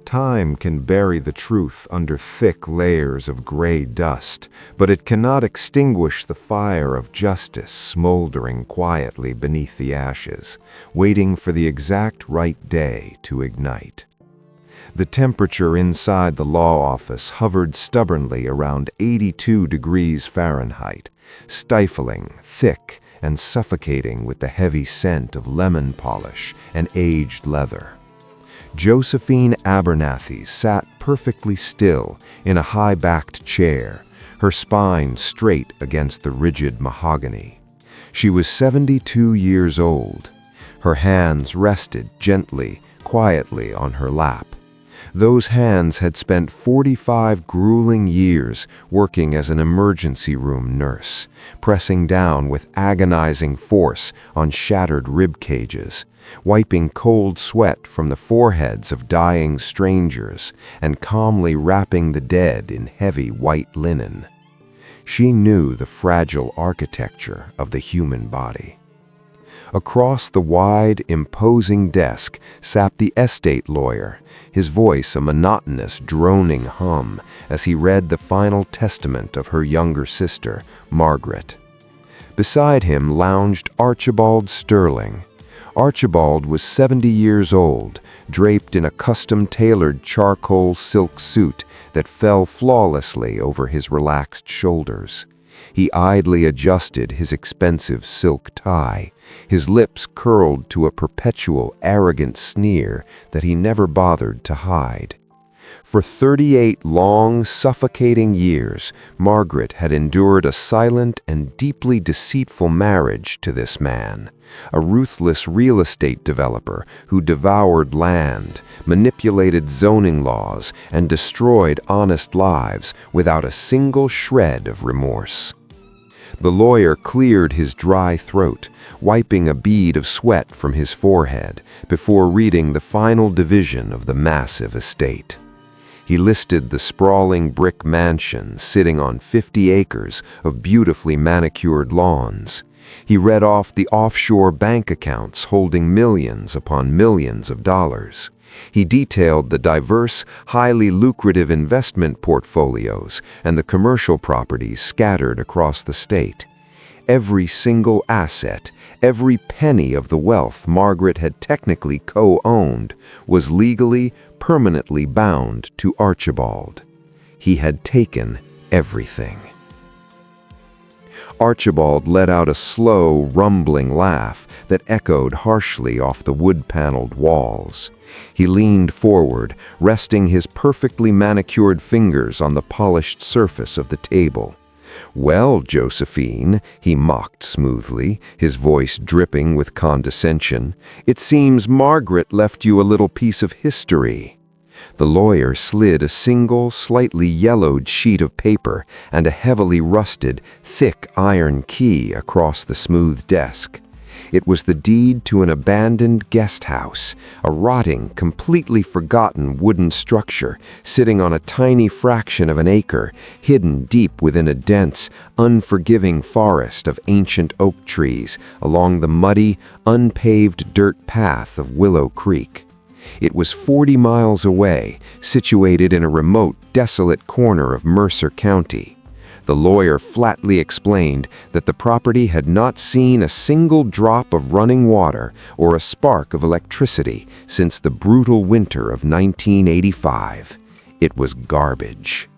Time can bury the truth under thick layers of gray dust, but it cannot extinguish the fire of justice smoldering quietly beneath the ashes, waiting for the exact right day to ignite. The temperature inside the law office hovered stubbornly around 82 degrees Fahrenheit, stifling, thick, and suffocating with the heavy scent of lemon polish and aged leather. Josephine Abernathy sat perfectly still in a high-backed chair, her spine straight against the rigid mahogany. She was 72 years old. Her hands rested gently, quietly on her lap. Those hands had spent 45 grueling years working as an emergency room nurse, pressing down with agonizing force on shattered rib cages, wiping cold sweat from the foreheads of dying strangers, and calmly wrapping the dead in heavy white linen. She knew the fragile architecture of the human body. Across the wide, imposing desk sat the estate lawyer, his voice a monotonous, droning hum as he read the final testament of her younger sister, Margaret. Beside him lounged Archibald Sterling. Archibald was 70 years old, draped in a custom-tailored charcoal silk suit that fell flawlessly over his relaxed shoulders. He idly adjusted his expensive silk tie, his lips curled to a perpetual, arrogant sneer that he never bothered to hide. For 38 long, suffocating years, Margaret had endured a silent and deeply deceitful marriage to this man, a ruthless real estate developer who devoured land, manipulated zoning laws, and destroyed honest lives without a single shred of remorse. The lawyer cleared his dry throat, wiping a bead of sweat from his forehead before reading the final division of the massive estate. He listed the sprawling brick mansion sitting on 50 acres of beautifully manicured lawns. He read off the offshore bank accounts holding millions upon millions of dollars. He detailed the diverse, highly lucrative investment portfolios and the commercial properties scattered across the state. Every single asset, every penny of the wealth Margaret had technically co-owned was legally, permanently bound to Archibald. He had taken everything. Archibald let out a slow, rumbling laugh that echoed harshly off the wood-paneled walls. He leaned forward, resting his perfectly manicured fingers on the polished surface of the table. "Well, Josephine," he mocked smoothly, his voice dripping with condescension, "it seems Margaret left you a little piece of history." The lawyer slid a single, slightly yellowed sheet of paper and a heavily rusted, thick iron key across the smooth desk. It was the deed to an abandoned guest house, a rotting, completely forgotten wooden structure sitting on a tiny fraction of an acre, hidden deep within a dense, unforgiving forest of ancient oak trees along the muddy, unpaved dirt path of Willow Creek. It was 40 miles away, situated in a remote, desolate corner of Mercer County. The lawyer flatly explained that the property had not seen a single drop of running water or a spark of electricity since the brutal winter of 1985. It was garbage.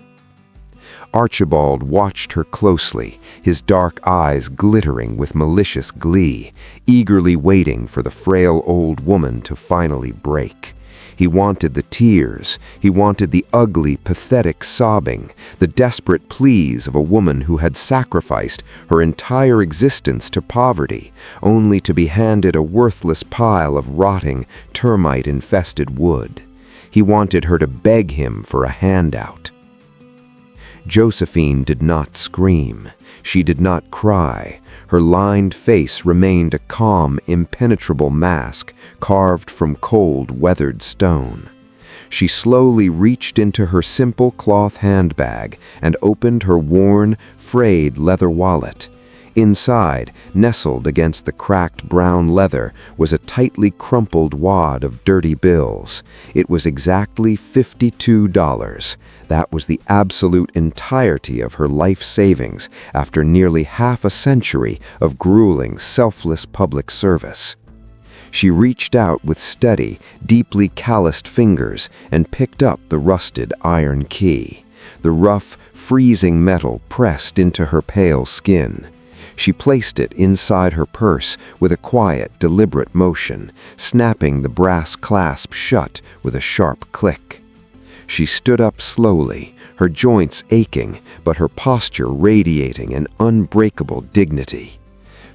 Archibald watched her closely, his dark eyes glittering with malicious glee, eagerly waiting for the frail old woman to finally break. He wanted the tears, he wanted the ugly, pathetic sobbing, the desperate pleas of a woman who had sacrificed her entire existence to poverty, only to be handed a worthless pile of rotting, termite-infested wood. He wanted her to beg him for a handout. Josephine did not scream. She did not cry. Her lined face remained a calm, impenetrable mask carved from cold, weathered stone. She slowly reached into her simple cloth handbag and opened her worn, frayed leather wallet. Inside, nestled against the cracked brown leather, was a tightly crumpled wad of dirty bills. It was exactly $52. That was the absolute entirety of her life savings after nearly half a century of grueling, selfless public service. She reached out with steady, deeply calloused fingers and picked up the rusted iron key. The rough, freezing metal pressed into her pale skin. She placed it inside her purse with a quiet, deliberate motion, snapping the brass clasp shut with a sharp click. She stood up slowly, her joints aching, but her posture radiating an unbreakable dignity.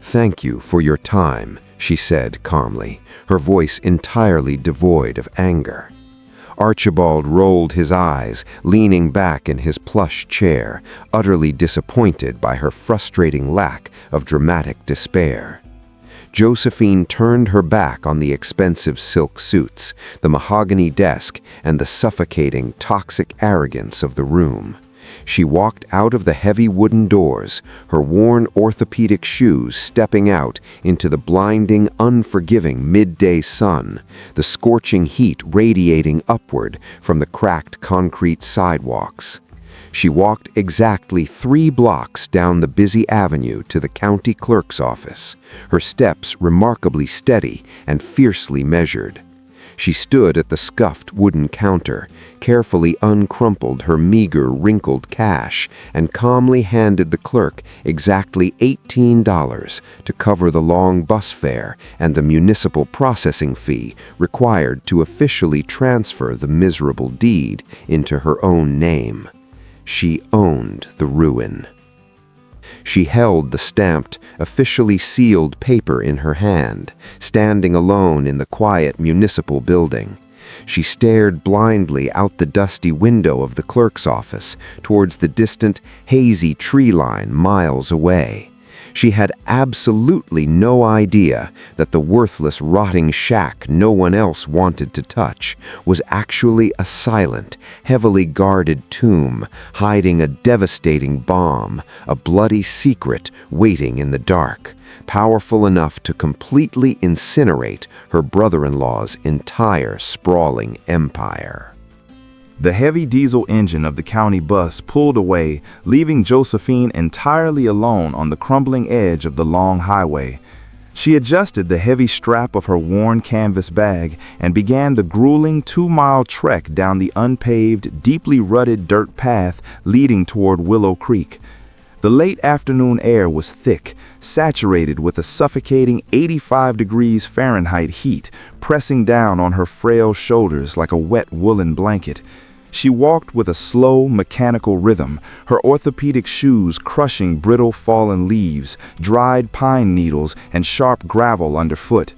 "Thank you for your time," she said calmly, her voice entirely devoid of anger. Archibald rolled his eyes, leaning back in his plush chair, utterly disappointed by her frustrating lack of dramatic despair. Josephine turned her back on the expensive silk suits, the mahogany desk, and the suffocating, toxic arrogance of the room. She walked out of the heavy wooden doors, her worn orthopedic shoes stepping out into the blinding, unforgiving midday sun, the scorching heat radiating upward from the cracked concrete sidewalks. She walked exactly 3 blocks down the busy avenue to the county clerk's office, her steps remarkably steady and fiercely measured. She stood at the scuffed wooden counter, carefully uncrumpled her meager, wrinkled cash, and calmly handed the clerk exactly $18 to cover the long bus fare and the municipal processing fee required to officially transfer the miserable deed into her own name. She owned the ruin. She held the stamped, officially sealed paper in her hand, standing alone in the quiet municipal building. She stared blindly out the dusty window of the clerk's office towards the distant, hazy tree line miles away. She had absolutely no idea that the worthless, rotting shack no one else wanted to touch was actually a silent, heavily guarded tomb hiding a devastating bomb, a bloody secret waiting in the dark, powerful enough to completely incinerate her brother-in-law's entire sprawling empire. The heavy diesel engine of the county bus pulled away, leaving Josephine entirely alone on the crumbling edge of the long highway. She adjusted the heavy strap of her worn canvas bag and began the grueling 2-mile trek down the unpaved, deeply rutted dirt path leading toward Willow Creek. The late afternoon air was thick, saturated with a suffocating 85 degrees Fahrenheit heat pressing down on her frail shoulders like a wet woolen blanket. She walked with a slow, mechanical rhythm, her orthopedic shoes crushing brittle fallen leaves, dried pine needles, and sharp gravel underfoot.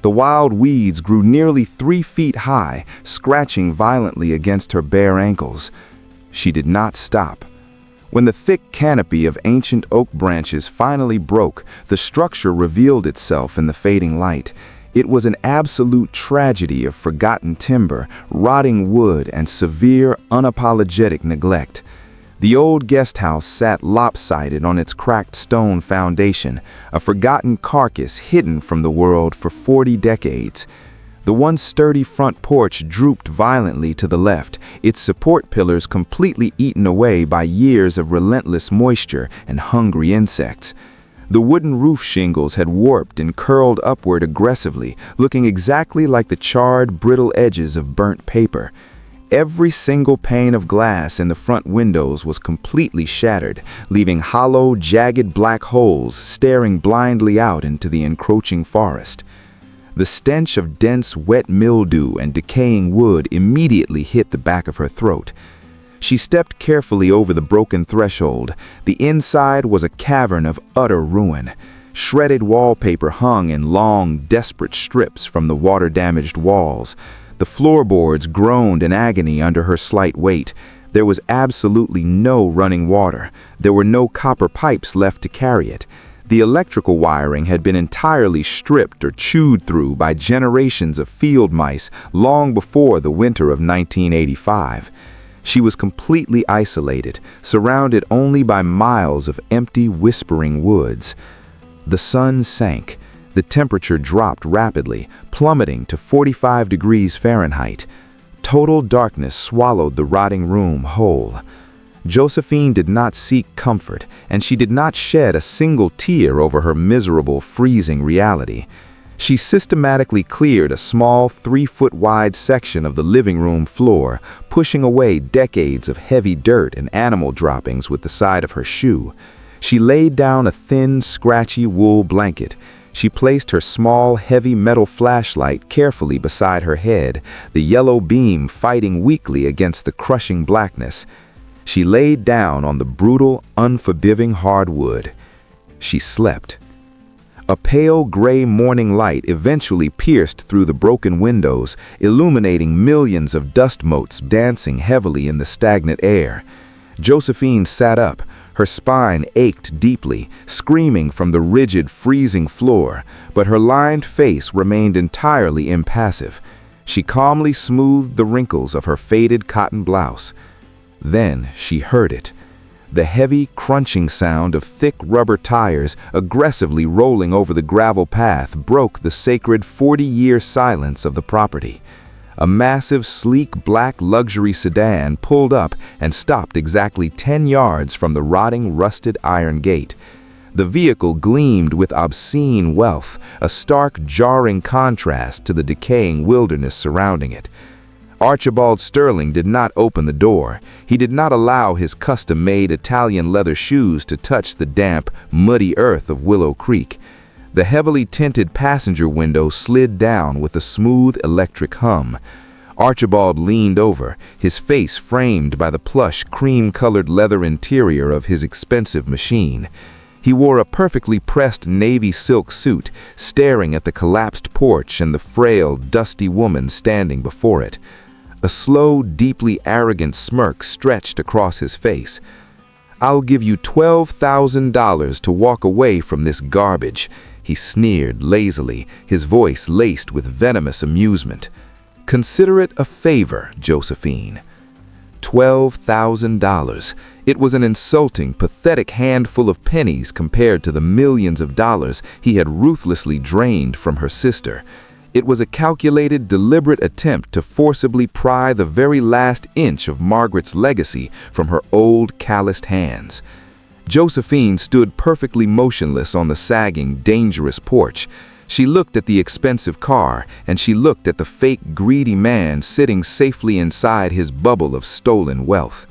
The wild weeds grew nearly 3 feet high, scratching violently against her bare ankles. She did not stop. When the thick canopy of ancient oak branches finally broke, the structure revealed itself in the fading light. It was an absolute tragedy of forgotten timber, rotting wood, and severe, unapologetic neglect. The old guest house sat lopsided on its cracked stone foundation, a forgotten carcass hidden from the world for 40 decades. The once sturdy front porch drooped violently to the left, its support pillars completely eaten away by years of relentless moisture and hungry insects. The wooden roof shingles had warped and curled upward aggressively, looking exactly like the charred, brittle edges of burnt paper. Every single pane of glass in the front windows was completely shattered, leaving hollow, jagged black holes staring blindly out into the encroaching forest. The stench of dense, wet mildew and decaying wood immediately hit the back of her throat. She stepped carefully over the broken threshold. The inside was a cavern of utter ruin. Shredded wallpaper hung in long, desperate strips from the water-damaged walls. The floorboards groaned in agony under her slight weight. There was absolutely no running water. There were no copper pipes left to carry it. The electrical wiring had been entirely stripped or chewed through by generations of field mice long before the winter of 1985. She was completely isolated, surrounded only by miles of empty, whispering woods. The sun sank. The temperature dropped rapidly, plummeting to 45 degrees Fahrenheit. Total darkness swallowed the rotting room whole. Josephine did not seek comfort, and she did not shed a single tear over her miserable, freezing reality. She systematically cleared a small 3-foot-wide section of the living room floor, pushing away decades of heavy dirt and animal droppings with the side of her shoe. She laid down a thin, scratchy wool blanket. She placed her small, heavy metal flashlight carefully beside her head, the yellow beam fighting weakly against the crushing blackness. She laid down on the brutal, unforgiving hardwood. She slept. A pale gray morning light eventually pierced through the broken windows, illuminating millions of dust motes dancing heavily in the stagnant air. Josephine sat up. Her spine ached deeply, screaming from the rigid, freezing floor, but her lined face remained entirely impassive. She calmly smoothed the wrinkles of her faded cotton blouse. Then she heard it. The heavy, crunching sound of thick rubber tires aggressively rolling over the gravel path broke the sacred 40-year silence of the property. A massive, sleek black luxury sedan pulled up and stopped exactly 10 yards from the rotting, rusted iron gate. The vehicle gleamed with obscene wealth, a stark, jarring contrast to the decaying wilderness surrounding it. Archibald Sterling did not open the door. He did not allow his custom-made Italian leather shoes to touch the damp, muddy earth of Willow Creek. The heavily tinted passenger window slid down with a smooth electric hum. Archibald leaned over, his face framed by the plush, cream-colored leather interior of his expensive machine. He wore a perfectly pressed navy silk suit, staring at the collapsed porch and the frail, dusty woman standing before it. A slow, deeply arrogant smirk stretched across his face. "I'll give you $12,000 to walk away from this garbage," he sneered lazily, his voice laced with venomous amusement. "Consider it a favor, Josephine." $12,000. It was an insulting, pathetic handful of pennies compared to the millions of dollars he had ruthlessly drained from her sister. It was a calculated, deliberate attempt to forcibly pry the very last inch of Margaret's legacy from her old, calloused hands. Josephine stood perfectly motionless on the sagging, dangerous porch. She looked at the expensive car, and she looked at the fake, greedy man sitting safely inside his bubble of stolen wealth.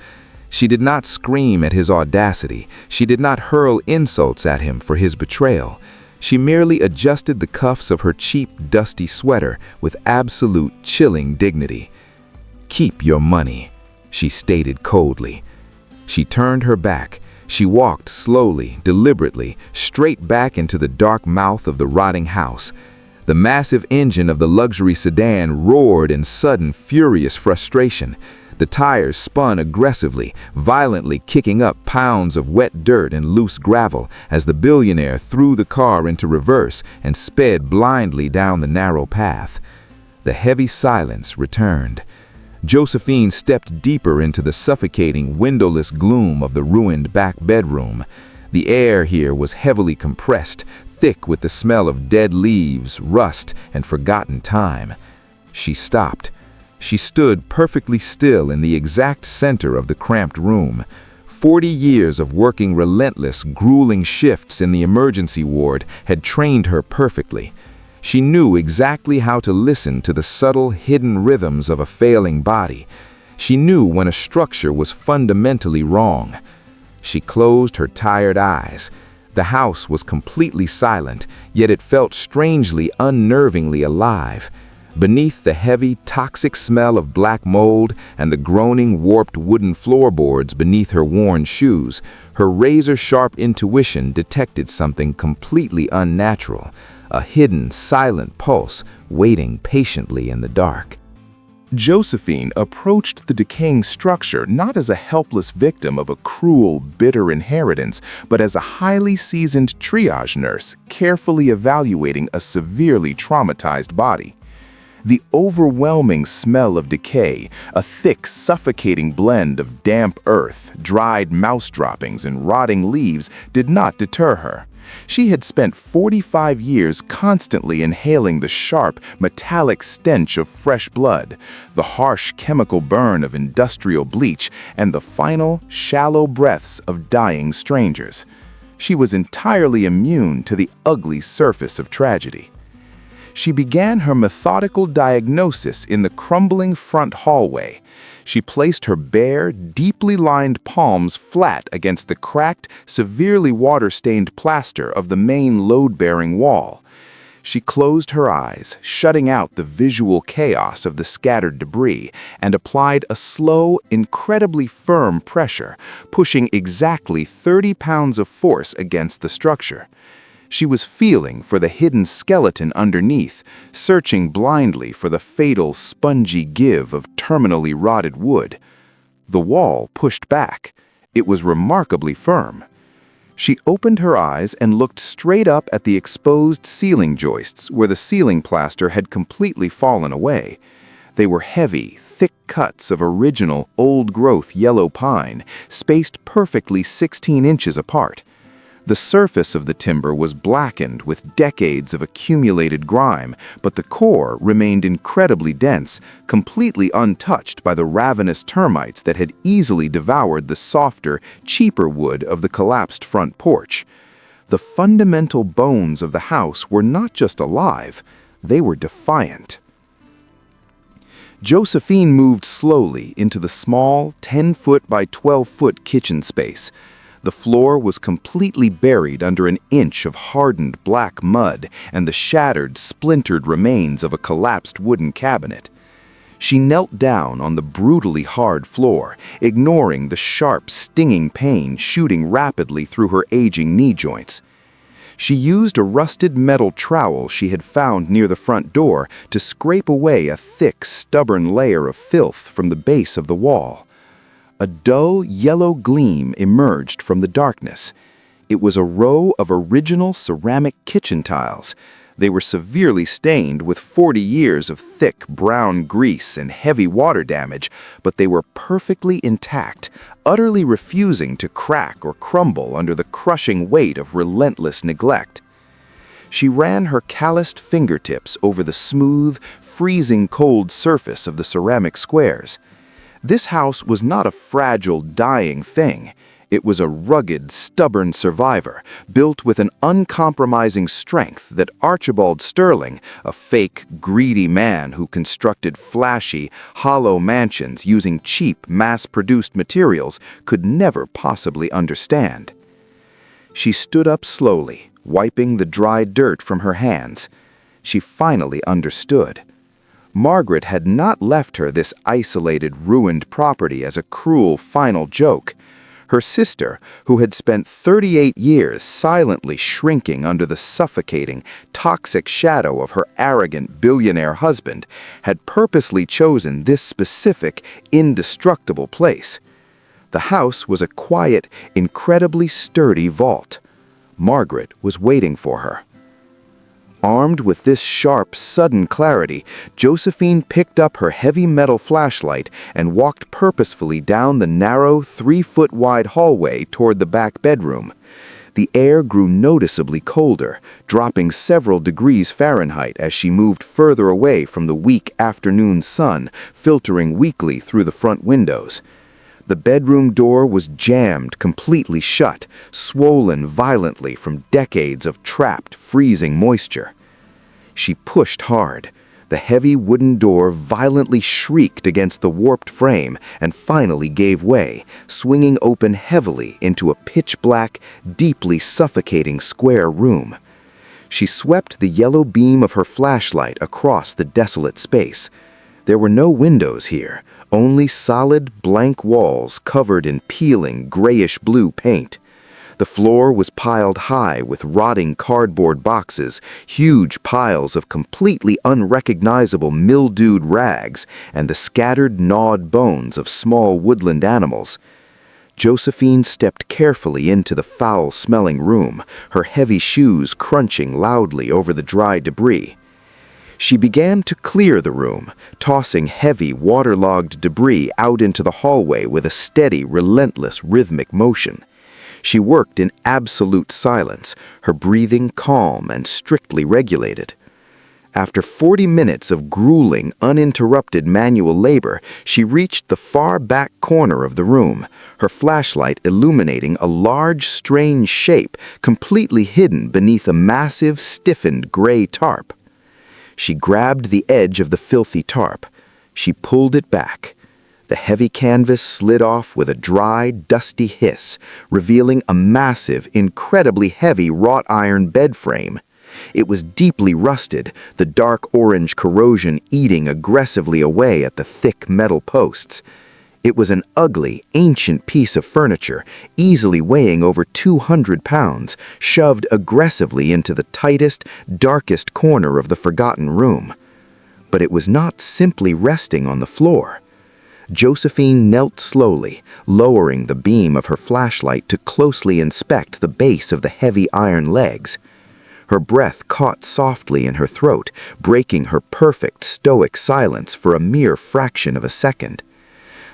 She did not scream at his audacity. She did not hurl insults at him for his betrayal. She merely adjusted the cuffs of her cheap, dusty sweater with absolute, chilling dignity. "Keep your money," she stated coldly. She turned her back. She walked slowly, deliberately, straight back into the dark mouth of the rotting house. The massive engine of the luxury sedan roared in sudden, furious frustration. The tires spun aggressively, violently kicking up pounds of wet dirt and loose gravel as the billionaire threw the car into reverse and sped blindly down the narrow path. The heavy silence returned. Josephine stepped deeper into the suffocating, windowless gloom of the ruined back bedroom. The air here was heavily compressed, thick with the smell of dead leaves, rust, and forgotten time. She stopped. She stood perfectly still in the exact center of the cramped room. 40 years of working relentless, grueling shifts in the emergency ward had trained her perfectly. She knew exactly how to listen to the subtle, hidden rhythms of a failing body. She knew when a structure was fundamentally wrong. She closed her tired eyes. The house was completely silent, yet it felt strangely, unnervingly alive. Beneath the heavy, toxic smell of black mold and the groaning, warped wooden floorboards beneath her worn shoes, her razor-sharp intuition detected something completely unnatural, a hidden, silent pulse waiting patiently in the dark. Josephine approached the decaying structure not as a helpless victim of a cruel, bitter inheritance, but as a highly seasoned triage nurse carefully evaluating a severely traumatized body. The overwhelming smell of decay, a thick, suffocating blend of damp earth, dried mouse droppings, and rotting leaves, did not deter her. She had spent 45 years constantly inhaling the sharp, metallic stench of fresh blood, the harsh chemical burn of industrial bleach, and the final, shallow breaths of dying strangers. She was entirely immune to the ugly surface of tragedy. She began her methodical diagnosis in the crumbling front hallway. She placed her bare, deeply lined palms flat against the cracked, severely water-stained plaster of the main load-bearing wall. She closed her eyes, shutting out the visual chaos of the scattered debris, and applied a slow, incredibly firm pressure, pushing exactly 30 pounds of force against the structure. She was feeling for the hidden skeleton underneath, searching blindly for the fatal spongy give of terminally rotted wood. The wall pushed back. It was remarkably firm. She opened her eyes and looked straight up at the exposed ceiling joists where the ceiling plaster had completely fallen away. They were heavy, thick cuts of original, old-growth yellow pine, spaced perfectly 16 inches apart. The surface of the timber was blackened with decades of accumulated grime, but the core remained incredibly dense, completely untouched by the ravenous termites that had easily devoured the softer, cheaper wood of the collapsed front porch. The fundamental bones of the house were not just alive, they were defiant. Josephine moved slowly into the small, 10-foot by 12-foot kitchen space. The floor was completely buried under an inch of hardened black mud and the shattered, splintered remains of a collapsed wooden cabinet. She knelt down on the brutally hard floor, ignoring the sharp, stinging pain shooting rapidly through her aging knee joints. She used a rusted metal trowel she had found near the front door to scrape away a thick, stubborn layer of filth from the base of the wall. A dull yellow gleam emerged from the darkness. It was a row of original ceramic kitchen tiles. They were severely stained with 40 years of thick brown grease and heavy water damage, but they were perfectly intact, utterly refusing to crack or crumble under the crushing weight of relentless neglect. She ran her calloused fingertips over the smooth, freezing cold surface of the ceramic squares. This house was not a fragile, dying thing. It was a rugged, stubborn survivor, built with an uncompromising strength that Archibald Sterling, a fake, greedy man who constructed flashy, hollow mansions using cheap, mass-produced materials, could never possibly understand. She stood up slowly, wiping the dry dirt from her hands. She finally understood. Margaret had not left her this isolated, ruined property as a cruel final joke. Her sister, who had spent 38 years silently shrinking under the suffocating, toxic shadow of her arrogant billionaire husband, had purposely chosen this specific, indestructible place. The house was a quiet, incredibly sturdy vault. Margaret was waiting for her. Armed with this sharp, sudden clarity, Josephine picked up her heavy metal flashlight and walked purposefully down the narrow, 3-foot-wide hallway toward the back bedroom. The air grew noticeably colder, dropping several degrees Fahrenheit as she moved further away from the weak afternoon sun filtering weakly through the front windows. The bedroom door was jammed completely shut, swollen violently from decades of trapped, freezing moisture. She pushed hard. The heavy wooden door violently shrieked against the warped frame and finally gave way, swinging open heavily into a pitch-black, deeply suffocating square room. She swept the yellow beam of her flashlight across the desolate space. There were no windows here, only solid, blank walls covered in peeling, grayish-blue paint. The floor was piled high with rotting cardboard boxes, huge piles of completely unrecognizable mildewed rags, and the scattered, gnawed bones of small woodland animals. Josephine stepped carefully into the foul-smelling room, her heavy shoes crunching loudly over the dry debris. She began to clear the room, tossing heavy, waterlogged debris out into the hallway with a steady, relentless, rhythmic motion. She worked in absolute silence, her breathing calm and strictly regulated. After 40 minutes of grueling, uninterrupted manual labor, she reached the far back corner of the room, her flashlight illuminating a large, strange shape completely hidden beneath a massive, stiffened gray tarp. She grabbed the edge of the filthy tarp. She pulled it back. The heavy canvas slid off with a dry, dusty hiss, revealing a massive, incredibly heavy wrought iron bed frame. It was deeply rusted, the dark orange corrosion eating aggressively away at the thick metal posts. It was an ugly, ancient piece of furniture, easily weighing over 200 pounds, shoved aggressively into the tightest, darkest corner of the forgotten room. But it was not simply resting on the floor. Josephine knelt slowly, lowering the beam of her flashlight to closely inspect the base of the heavy iron legs. Her breath caught softly in her throat, breaking her perfect, stoic silence for a mere fraction of a second.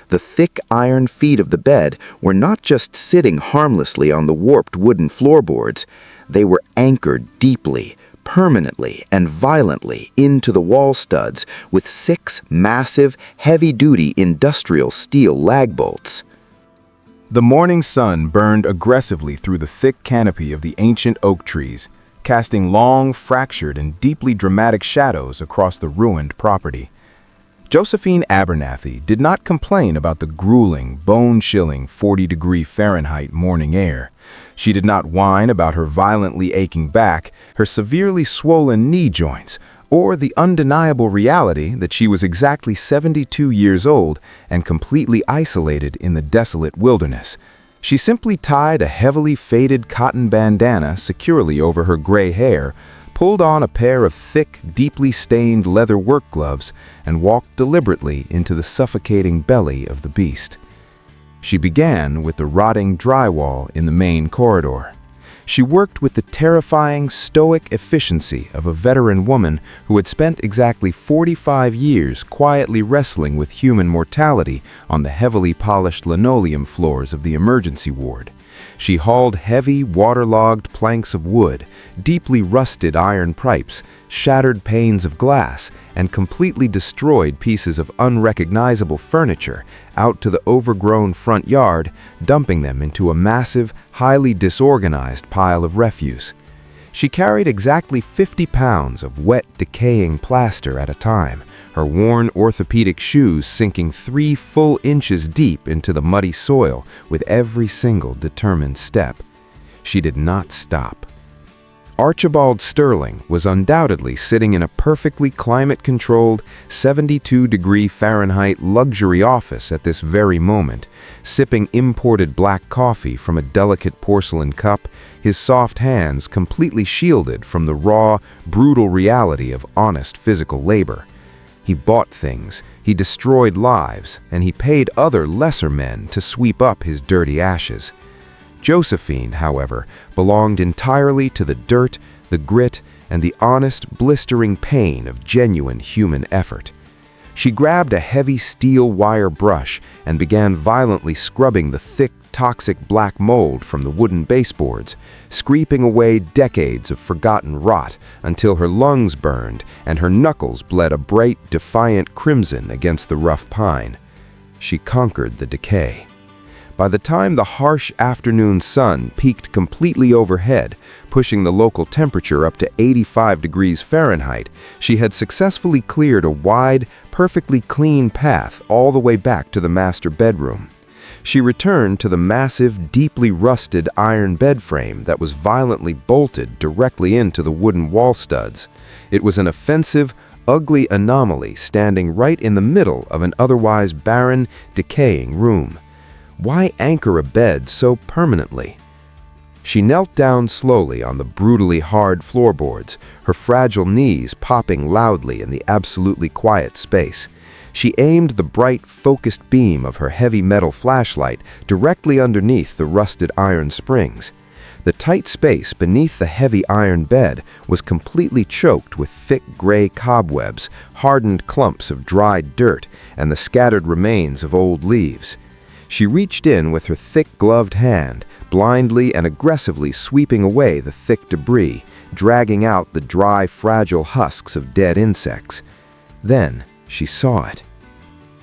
The thick iron feet of the bed were not just sitting harmlessly on the warped wooden floorboards. They were anchored deeply, permanently, and violently into the wall studs with 6 massive, heavy-duty industrial steel lag bolts. The morning sun burned aggressively through the thick canopy of the ancient oak trees, casting long, fractured, and deeply dramatic shadows across the ruined property. Josephine Abernathy did not complain about the grueling, bone-chilling 40-degree Fahrenheit morning air. She did not whine about her violently aching back, her severely swollen knee joints, or the undeniable reality that she was exactly 72 years old and completely isolated in the desolate wilderness. She simply tied a heavily faded cotton bandana securely over her gray hair, pulled on a pair of thick, deeply stained leather work gloves, and walked deliberately into the suffocating belly of the beast. She began with the rotting drywall in the main corridor. She worked with the terrifying, stoic efficiency of a veteran woman who had spent exactly 45 years quietly wrestling with human mortality on the heavily polished linoleum floors of the emergency ward. She hauled heavy, waterlogged planks of wood, deeply rusted iron pipes, shattered panes of glass, and completely destroyed pieces of unrecognizable furniture out to the overgrown front yard, dumping them into a massive, highly disorganized pile of refuse. She carried exactly 50 pounds of wet, decaying plaster at a time, her worn orthopedic shoes sinking 3 full inches deep into the muddy soil with every single determined step. She did not stop. Archibald Sterling was undoubtedly sitting in a perfectly climate-controlled 72-degree Fahrenheit luxury office at this very moment, sipping imported black coffee from a delicate porcelain cup, his soft hands completely shielded from the raw, brutal reality of honest physical labor. He bought things, he destroyed lives, and he paid other lesser men to sweep up his dirty ashes. Josephine, however, belonged entirely to the dirt, the grit, and the honest, blistering pain of genuine human effort. She grabbed a heavy steel wire brush and began violently scrubbing the thick, toxic black mold from the wooden baseboards, scraping away decades of forgotten rot until her lungs burned and her knuckles bled a bright, defiant crimson against the rough pine. She conquered the decay. By the time the harsh afternoon sun peaked completely overhead, pushing the local temperature up to 85 degrees Fahrenheit, she had successfully cleared a wide, perfectly clean path all the way back to the master bedroom. She returned to the massive, deeply rusted iron bed frame that was violently bolted directly into the wooden wall studs. It was an offensive, ugly anomaly standing right in the middle of an otherwise barren, decaying room. Why anchor a bed so permanently? She knelt down slowly on the brutally hard floorboards, her fragile knees popping loudly in the absolutely quiet space. She aimed the bright, focused beam of her heavy metal flashlight directly underneath the rusted iron springs. The tight space beneath the heavy iron bed was completely choked with thick gray cobwebs, hardened clumps of dried dirt, and the scattered remains of old leaves. She reached in with her thick gloved hand, blindly and aggressively sweeping away the thick debris, dragging out the dry, fragile husks of dead insects. Then she saw it.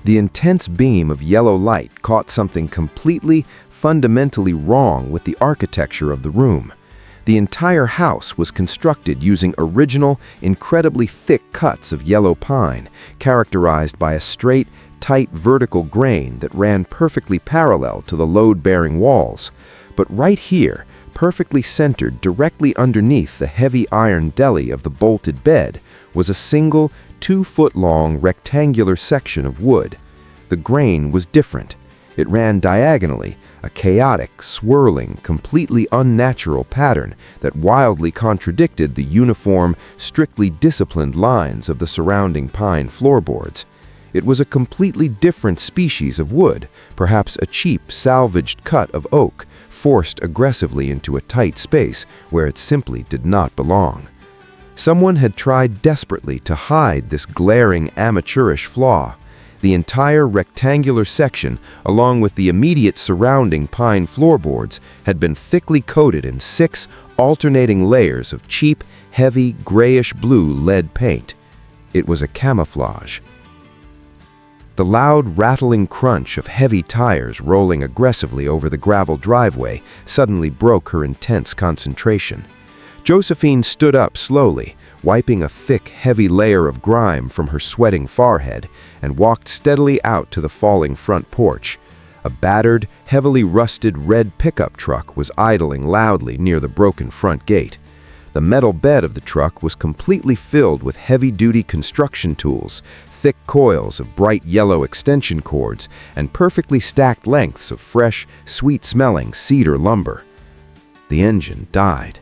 The intense beam of yellow light caught something completely, fundamentally wrong with the architecture of the room. The entire house was constructed using original, incredibly thick cuts of yellow pine, characterized by a straight, tight vertical grain that ran perfectly parallel to the load-bearing walls. But right here, perfectly centered directly underneath the heavy iron deli of the bolted bed, was a single, 2-foot-long rectangular section of wood. The grain was different. It ran diagonally, a chaotic, swirling, completely unnatural pattern that wildly contradicted the uniform, strictly disciplined lines of the surrounding pine floorboards. It was a completely different species of wood, perhaps a cheap, salvaged cut of oak, forced aggressively into a tight space where it simply did not belong. Someone had tried desperately to hide this glaring, amateurish flaw. The entire rectangular section, along with the immediate surrounding pine floorboards, had been thickly coated in 6 alternating layers of cheap, heavy, grayish-blue lead paint. It was a camouflage. The loud, rattling crunch of heavy tires rolling aggressively over the gravel driveway suddenly broke her intense concentration. Josephine stood up slowly, wiping a thick, heavy layer of grime from her sweating forehead, and walked steadily out to the falling front porch. A battered, heavily rusted red pickup truck was idling loudly near the broken front gate. The metal bed of the truck was completely filled with heavy-duty construction tools, thick coils of bright yellow extension cords, and perfectly stacked lengths of fresh, sweet-smelling cedar lumber. The engine died.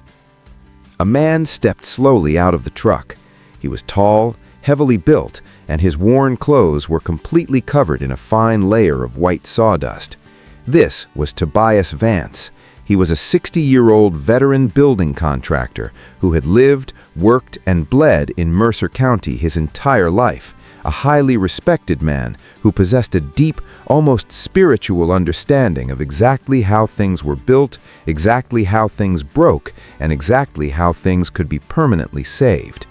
A man stepped slowly out of the truck. He was tall, heavily built, and his worn clothes were completely covered in a fine layer of white sawdust. This was Tobias Vance. He was a 60-year-old veteran building contractor who had lived, worked, and bled in Mercer County his entire life, a highly respected man who possessed a deep, almost spiritual understanding of exactly how things were built, exactly how things broke, and exactly how things could be permanently saved.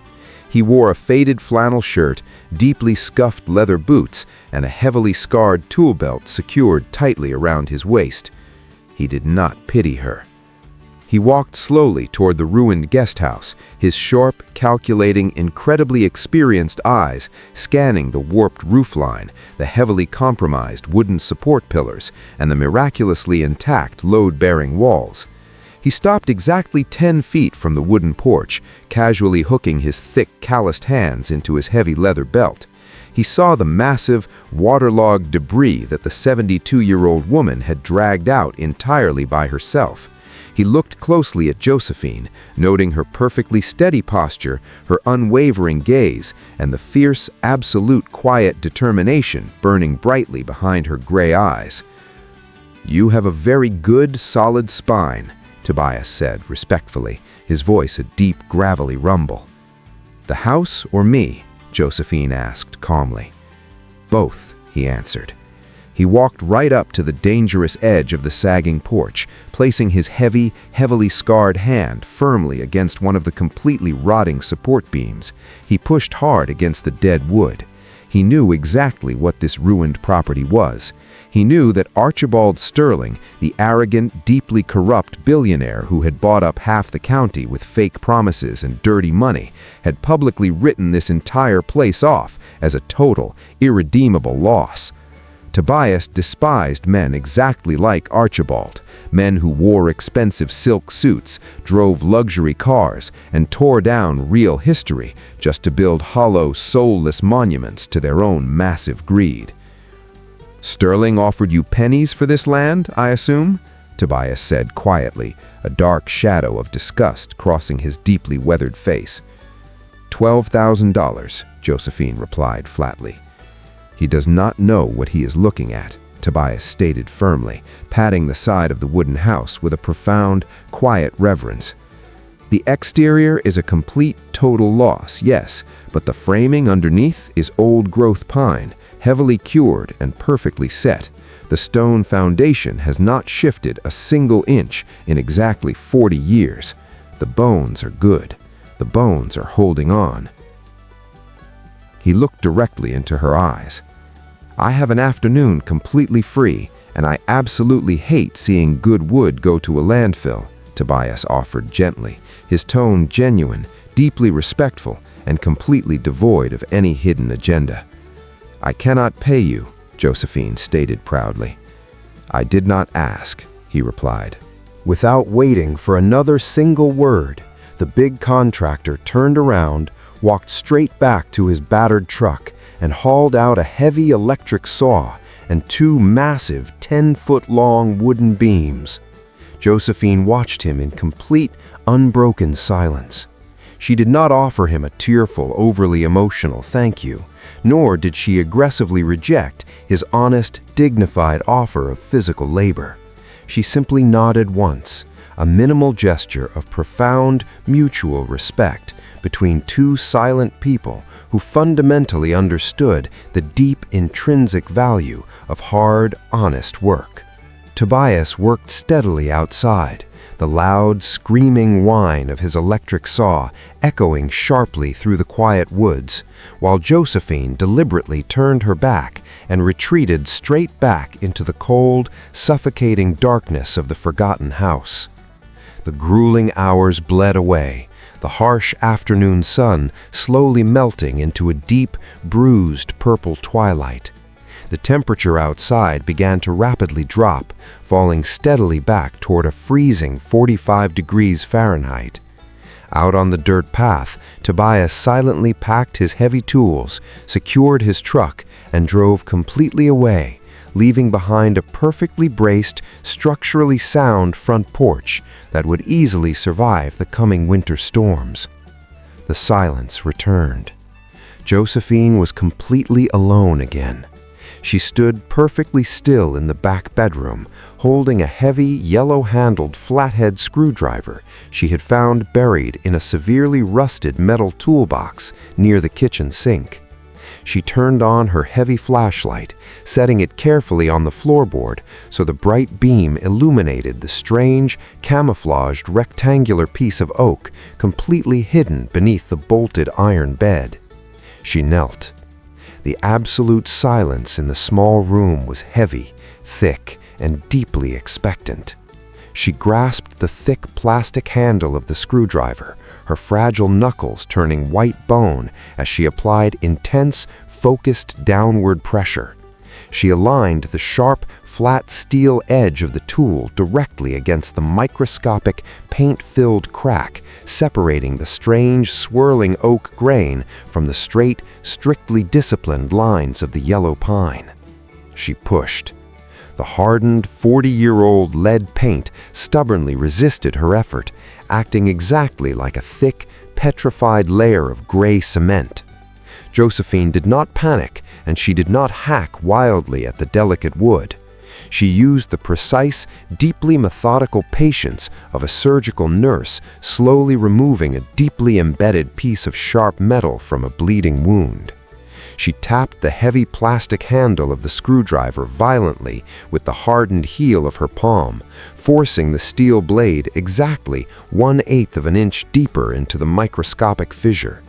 He wore a faded flannel shirt, deeply scuffed leather boots, and a heavily scarred tool belt secured tightly around his waist. He did not pity her. He walked slowly toward the ruined guest house, his sharp, calculating, incredibly experienced eyes scanning the warped roofline, the heavily compromised wooden support pillars, and the miraculously intact load-bearing walls. He stopped exactly 10 feet from the wooden porch, casually hooking his thick, calloused hands into his heavy leather belt. He saw the massive, waterlogged debris that the 72-year-old woman had dragged out entirely by herself. He looked closely at Josephine, noting her perfectly steady posture, her unwavering gaze, and the fierce, absolute quiet determination burning brightly behind her gray eyes. "You have a very good, solid spine," Tobias said respectfully, his voice a deep, gravelly rumble. "The house or me?" Josephine asked calmly. "Both," he answered. He walked right up to the dangerous edge of the sagging porch, placing his heavy, heavily scarred hand firmly against one of the completely rotting support beams. He pushed hard against the dead wood. He knew exactly what this ruined property was. He knew that Archibald Sterling, the arrogant, deeply corrupt billionaire who had bought up half the county with fake promises and dirty money, had publicly written this entire place off as a total, irredeemable loss. Tobias despised men exactly like Archibald, men who wore expensive silk suits, drove luxury cars, and tore down real history just to build hollow, soulless monuments to their own massive greed. "Sterling offered you pennies for this land, I assume?" Tobias said quietly, a dark shadow of disgust crossing his deeply weathered face. $12,000, Josephine replied flatly. "He does not know what he is looking at," Tobias stated firmly, patting the side of the wooden house with a profound, quiet reverence. The exterior is a complete, total loss, yes, but the framing underneath is old-growth pine, heavily cured and perfectly set. The stone foundation has not shifted a single inch in exactly 40 years. The bones are good. The bones are holding on. He looked directly into her eyes. I have an afternoon completely free, and I absolutely hate seeing good wood go to a landfill, Tobias offered gently, his tone genuine, deeply respectful, and completely devoid of any hidden agenda. I cannot pay you, Josephine stated proudly. I did not ask, he replied. Without waiting for another single word, the big contractor turned around, walked straight back to his battered truck, and hauled out a heavy electric saw and two massive 10-foot-long wooden beams. Josephine watched him in complete, unbroken silence. She did not offer him a tearful, overly emotional thank you, nor did she aggressively reject his honest, dignified offer of physical labor. She simply nodded once, a minimal gesture of profound, mutual respect between two silent people who fundamentally understood the deep intrinsic value of hard, honest work. Tobias worked steadily outside, the loud, screaming whine of his electric saw echoing sharply through the quiet woods, while Josephine deliberately turned her back and retreated straight back into the cold, suffocating darkness of the forgotten house. The grueling hours bled away, the harsh afternoon sun slowly melting into a deep, bruised purple twilight. The temperature outside began to rapidly drop, falling steadily back toward a freezing 45 degrees Fahrenheit. Out on the dirt path, Tobias silently packed his heavy tools, secured his truck, and drove completely away, leaving behind a perfectly braced, structurally sound front porch that would easily survive the coming winter storms. The silence returned. Josephine was completely alone again. She stood perfectly still in the back bedroom, holding a heavy, yellow-handled flathead screwdriver she had found buried in a severely rusted metal toolbox near the kitchen sink. She turned on her heavy flashlight, setting it carefully on the floorboard so the bright beam illuminated the strange, camouflaged rectangular piece of oak completely hidden beneath the bolted iron bed. She knelt. The absolute silence in the small room was heavy, thick, and deeply expectant. She grasped the thick plastic handle of the screwdriver, her fragile knuckles turning white bone as she applied intense, focused downward pressure. She aligned the sharp, flat steel edge of the tool directly against the microscopic, paint-filled crack, separating the strange, swirling oak grain from the straight, strictly disciplined lines of the yellow pine. She pushed. The hardened, 40-year-old lead paint stubbornly resisted her effort, acting exactly like a thick, petrified layer of gray cement. Josephine did not panic, and she did not hack wildly at the delicate wood. She used the precise, deeply methodical patience of a surgical nurse slowly removing a deeply embedded piece of sharp metal from a bleeding wound. She tapped the heavy plastic handle of the screwdriver violently with the hardened heel of her palm, forcing the steel blade exactly 1/8 of an inch deeper into the microscopic fissure.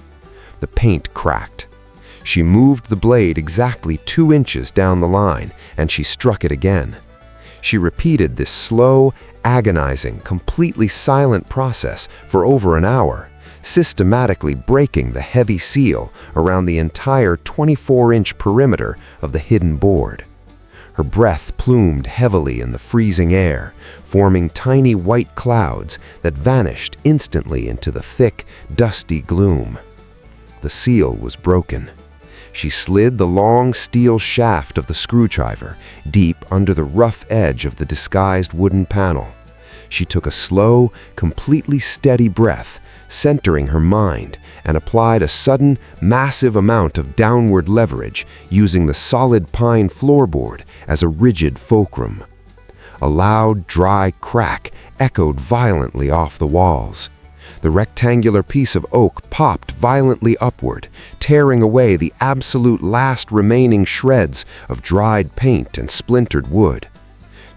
The paint cracked. She moved the blade exactly 2 inches down the line, and she struck it again. She repeated this slow, agonizing, completely silent process for over an hour, systematically breaking the heavy seal around the entire 24-inch perimeter of the hidden board. Her breath plumed heavily in the freezing air, forming tiny white clouds that vanished instantly into the thick, dusty gloom. The seal was broken. She slid the long steel shaft of the screwdriver deep under the rough edge of the disguised wooden panel. She took a slow, completely steady breath, centering her mind, and applied a sudden, massive amount of downward leverage, using the solid pine floorboard as a rigid fulcrum. A loud, dry crack echoed violently off the walls. The rectangular piece of oak popped violently upward, tearing away the absolute last remaining shreds of dried paint and splintered wood.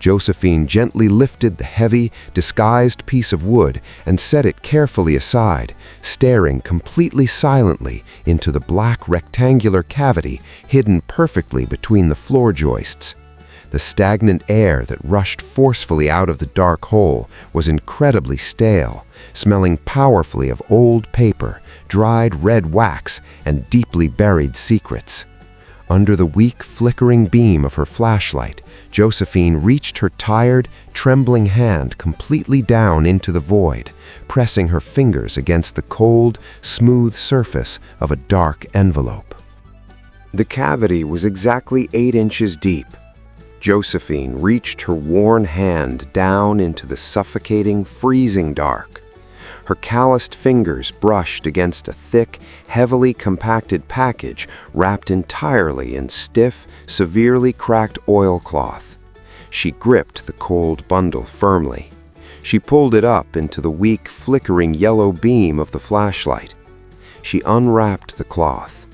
Josephine gently lifted the heavy, disguised piece of wood and set it carefully aside, staring completely silently into the black rectangular cavity hidden perfectly between the floor joists. The stagnant air that rushed forcefully out of the dark hole was incredibly stale, smelling powerfully of old paper, dried red wax, and deeply buried secrets. Under the weak, flickering beam of her flashlight, Josephine reached her tired, trembling hand completely down into the void, pressing her fingers against the cold, smooth surface of a dark envelope. The cavity was exactly 8 inches deep. Josephine reached her worn hand down into the suffocating, freezing dark. Her calloused fingers brushed against a thick, heavily compacted package wrapped entirely in stiff, severely cracked oilcloth. She gripped the cold bundle firmly. She pulled it up into the weak, flickering yellow beam of the flashlight. She unwrapped the cloth.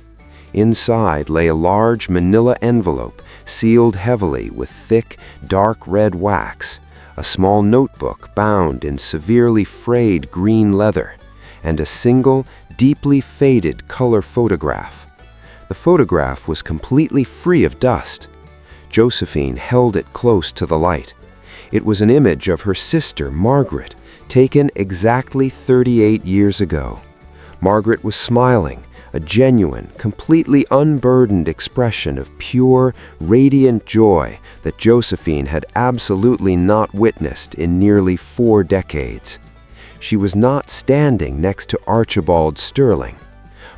Inside lay a large manila envelope sealed heavily with thick, dark red wax, a small notebook bound in severely frayed green leather, and a single, deeply faded color photograph. The photograph was completely free of dust. Josephine held it close to the light. It was an image of her sister, Margaret, taken exactly 38 years ago. Margaret was smiling, a genuine, completely unburdened expression of pure, radiant joy that Josephine had absolutely not witnessed in nearly 4 decades. She was not standing next to Archibald Sterling.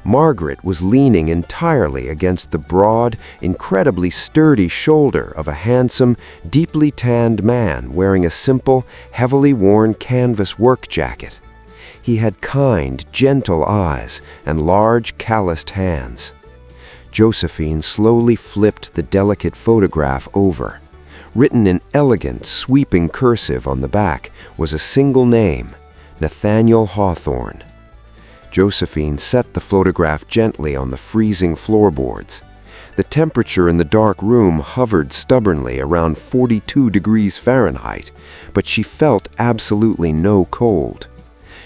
Margaret was leaning entirely against the broad, incredibly sturdy shoulder of a handsome, deeply tanned man wearing a simple, heavily worn canvas work jacket. He had kind, gentle eyes and large, calloused hands. Josephine slowly flipped the delicate photograph over. Written in elegant, sweeping cursive on the back was a single name, Nathaniel Hawthorne. Josephine set the photograph gently on the freezing floorboards. The temperature in the dark room hovered stubbornly around 42 degrees Fahrenheit, but she felt absolutely no cold.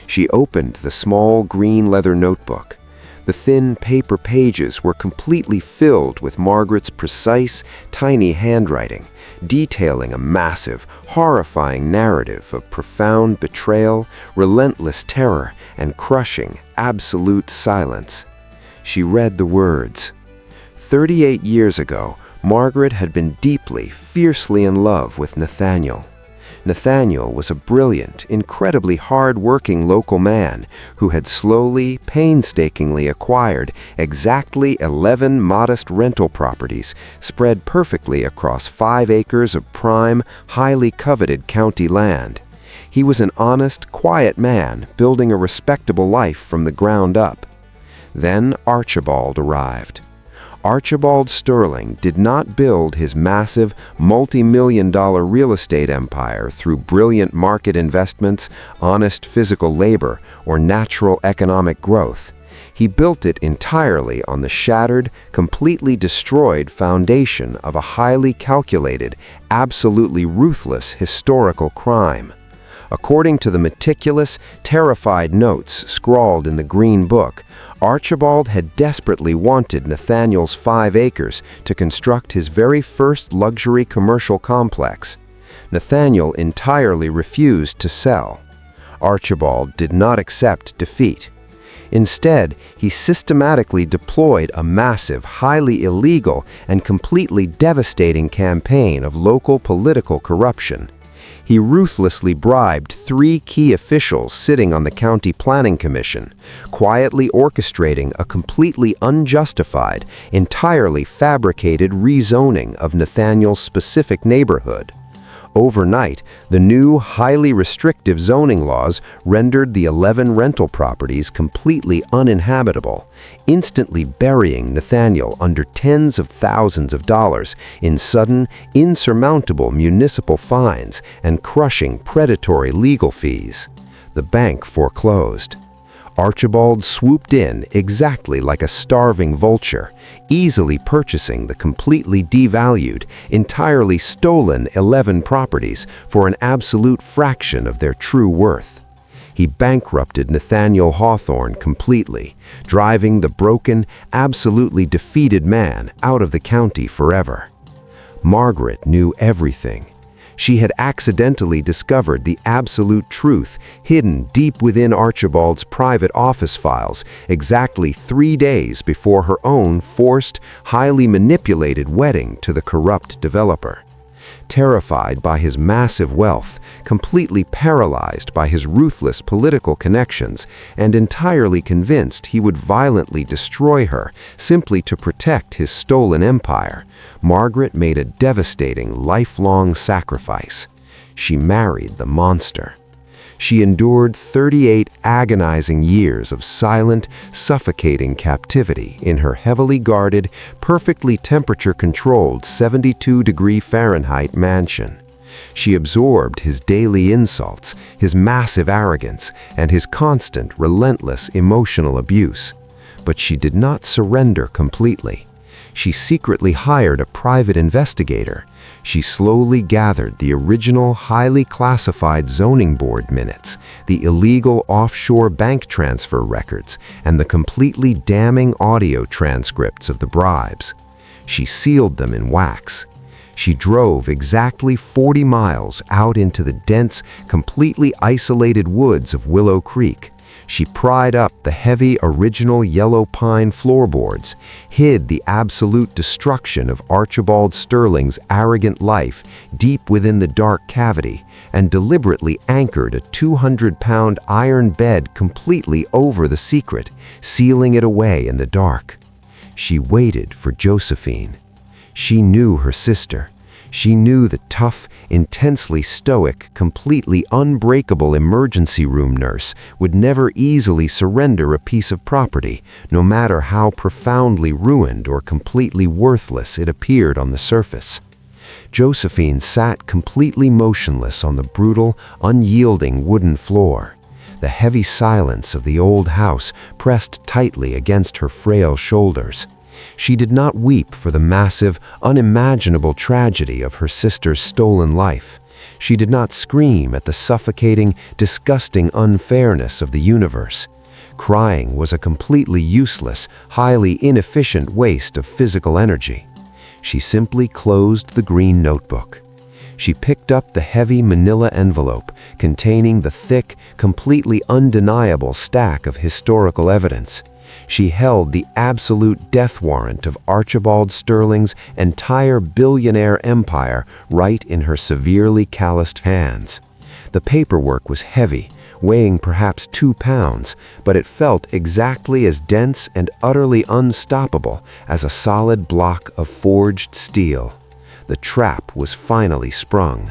She opened the small green leather notebook. The thin paper pages were completely filled with Margaret's precise, tiny handwriting, detailing a massive, horrifying narrative of profound betrayal, relentless terror, and crushing, absolute silence. She read the words. 38 years ago, Margaret had been deeply, fiercely in love with Nathaniel. Nathaniel was a brilliant, incredibly hard-working local man who had slowly, painstakingly acquired exactly 11 modest rental properties spread perfectly across 5 acres of prime, highly coveted county land. He was an honest, quiet man building a respectable life from the ground up. Then Archibald arrived. Archibald Sterling did not build his massive, multi-million-dollar real estate empire through brilliant market investments, honest physical labor, or natural economic growth. He built it entirely on the shattered, completely destroyed foundation of a highly calculated, absolutely ruthless historical crime. According to the meticulous, terrified notes scrawled in the Green Book, Archibald had desperately wanted Nathaniel's 5 acres to construct his very first luxury commercial complex. Nathaniel entirely refused to sell. Archibald did not accept defeat. Instead, he systematically deployed a massive, highly illegal, and completely devastating campaign of local political corruption. He ruthlessly bribed 3 key officials sitting on the County Planning Commission, quietly orchestrating a completely unjustified, entirely fabricated rezoning of Nathaniel's specific neighborhood. Overnight, the new, highly restrictive zoning laws rendered the 11 rental properties completely uninhabitable, instantly burying Nathaniel under tens of thousands of dollars in sudden, insurmountable municipal fines and crushing predatory legal fees. The bank foreclosed. Archibald swooped in exactly like a starving vulture, easily purchasing the completely devalued, entirely stolen 11 properties for an absolute fraction of their true worth. He bankrupted Nathaniel Hawthorne completely, driving the broken, absolutely defeated man out of the county forever. Margaret knew everything. She had accidentally discovered the absolute truth hidden deep within Archibald's private office files exactly 3 days before her own forced, highly manipulated wedding to the corrupt developer. Terrified by his massive wealth, completely paralyzed by his ruthless political connections, and entirely convinced he would violently destroy her simply to protect his stolen empire, Margaret made a devastating, lifelong sacrifice. She married the monster. She endured 38 agonizing years of silent, suffocating captivity in her heavily guarded, perfectly temperature-controlled 72-degree Fahrenheit mansion. She absorbed his daily insults, his massive arrogance, and his constant, relentless emotional abuse. But she did not surrender completely. She secretly hired a private investigator. She slowly gathered the original highly classified zoning board minutes, the illegal offshore bank transfer records, and the completely damning audio transcripts of the bribes. She sealed them in wax. She drove exactly 40 miles out into the dense, completely isolated woods of Willow Creek. She pried up the heavy original yellow pine floorboards, hid the absolute destruction of Archibald Sterling's arrogant life deep within the dark cavity, and deliberately anchored a 200-pound iron bed completely over the secret, sealing it away in the dark. She waited for Josephine. She knew her sister. She knew the tough, intensely stoic, completely unbreakable emergency room nurse would never easily surrender a piece of property, no matter how profoundly ruined or completely worthless it appeared on the surface. Josephine sat completely motionless on the brutal, unyielding wooden floor. The heavy silence of the old house pressed tightly against her frail shoulders. She did not weep for the massive, unimaginable tragedy of her sister's stolen life. She did not scream at the suffocating, disgusting unfairness of the universe. Crying was a completely useless, highly inefficient waste of physical energy. She simply closed the green notebook. She picked up the heavy manila envelope containing the thick, completely undeniable stack of historical evidence. She held the absolute death warrant of Archibald Sterling's entire billionaire empire right in her severely calloused hands. The paperwork was heavy, weighing perhaps 2 pounds, but it felt exactly as dense and utterly unstoppable as a solid block of forged steel. The trap was finally sprung.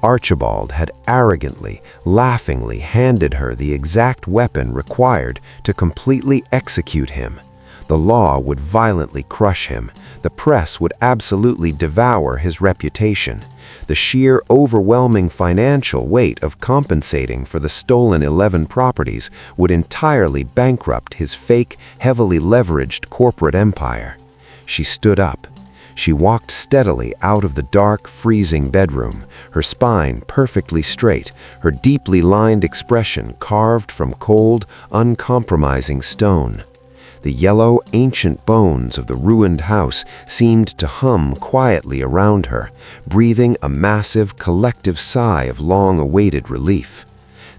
Archibald had arrogantly, laughingly handed her the exact weapon required to completely execute him. The law would violently crush him. The press would absolutely devour his reputation. The sheer overwhelming financial weight of compensating for the stolen 11 properties would entirely bankrupt his fake, heavily leveraged corporate empire. She stood up. She walked steadily out of the dark, freezing bedroom, her spine perfectly straight, her deeply lined expression carved from cold, uncompromising stone. The yellow, ancient bones of the ruined house seemed to hum quietly around her, breathing a massive, collective sigh of long-awaited relief.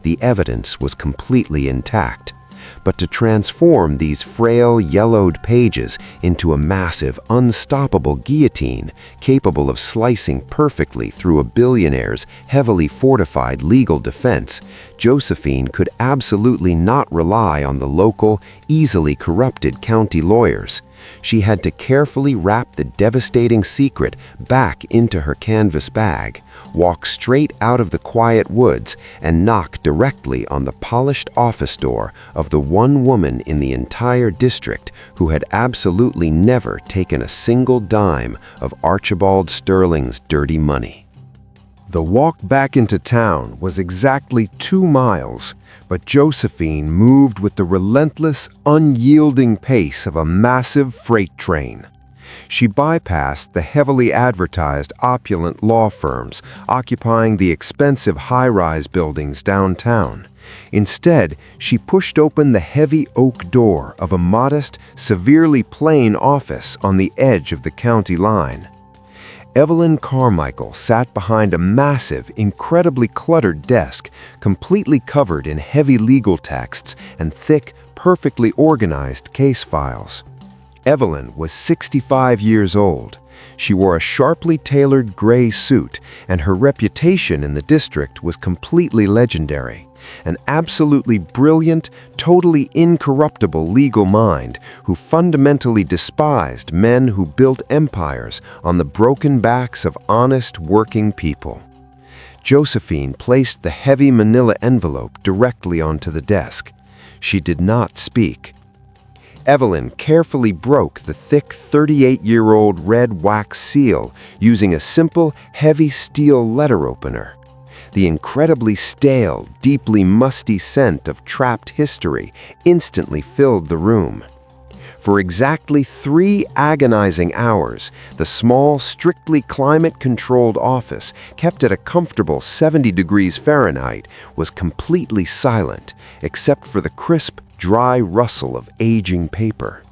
The evidence was completely intact. But to transform these frail, yellowed pages into a massive, unstoppable guillotine capable of slicing perfectly through a billionaire's heavily fortified legal defense, Josephine could absolutely not rely on the local, easily corrupted county lawyers. She had to carefully wrap the devastating secret back into her canvas bag, walk straight out of the quiet woods, and knock directly on the polished office door of the one woman in the entire district who had absolutely never taken a single dime of Archibald Sterling's dirty money. The walk back into town was exactly 2 miles, but Josephine moved with the relentless, unyielding pace of a massive freight train. She bypassed the heavily advertised opulent law firms occupying the expensive high-rise buildings downtown. Instead, she pushed open the heavy oak door of a modest, severely plain office on the edge of the county line. Evelyn Carmichael sat behind a massive, incredibly cluttered desk, completely covered in heavy legal texts and thick, perfectly organized case files. Evelyn was 65 years old. She wore a sharply tailored gray suit, and her reputation in the district was completely legendary. An absolutely brilliant, totally incorruptible legal mind who fundamentally despised men who built empires on the broken backs of honest working people. Josephine placed the heavy manila envelope directly onto the desk. She did not speak. Evelyn carefully broke the thick 38-year-old red wax seal using a simple, heavy steel letter opener. The incredibly stale, deeply musty scent of trapped history instantly filled the room. For exactly 3 agonizing hours, the small, strictly climate-controlled office, kept at a comfortable 70 degrees Fahrenheit, was completely silent, except for the crisp, dry rustle of aging paper.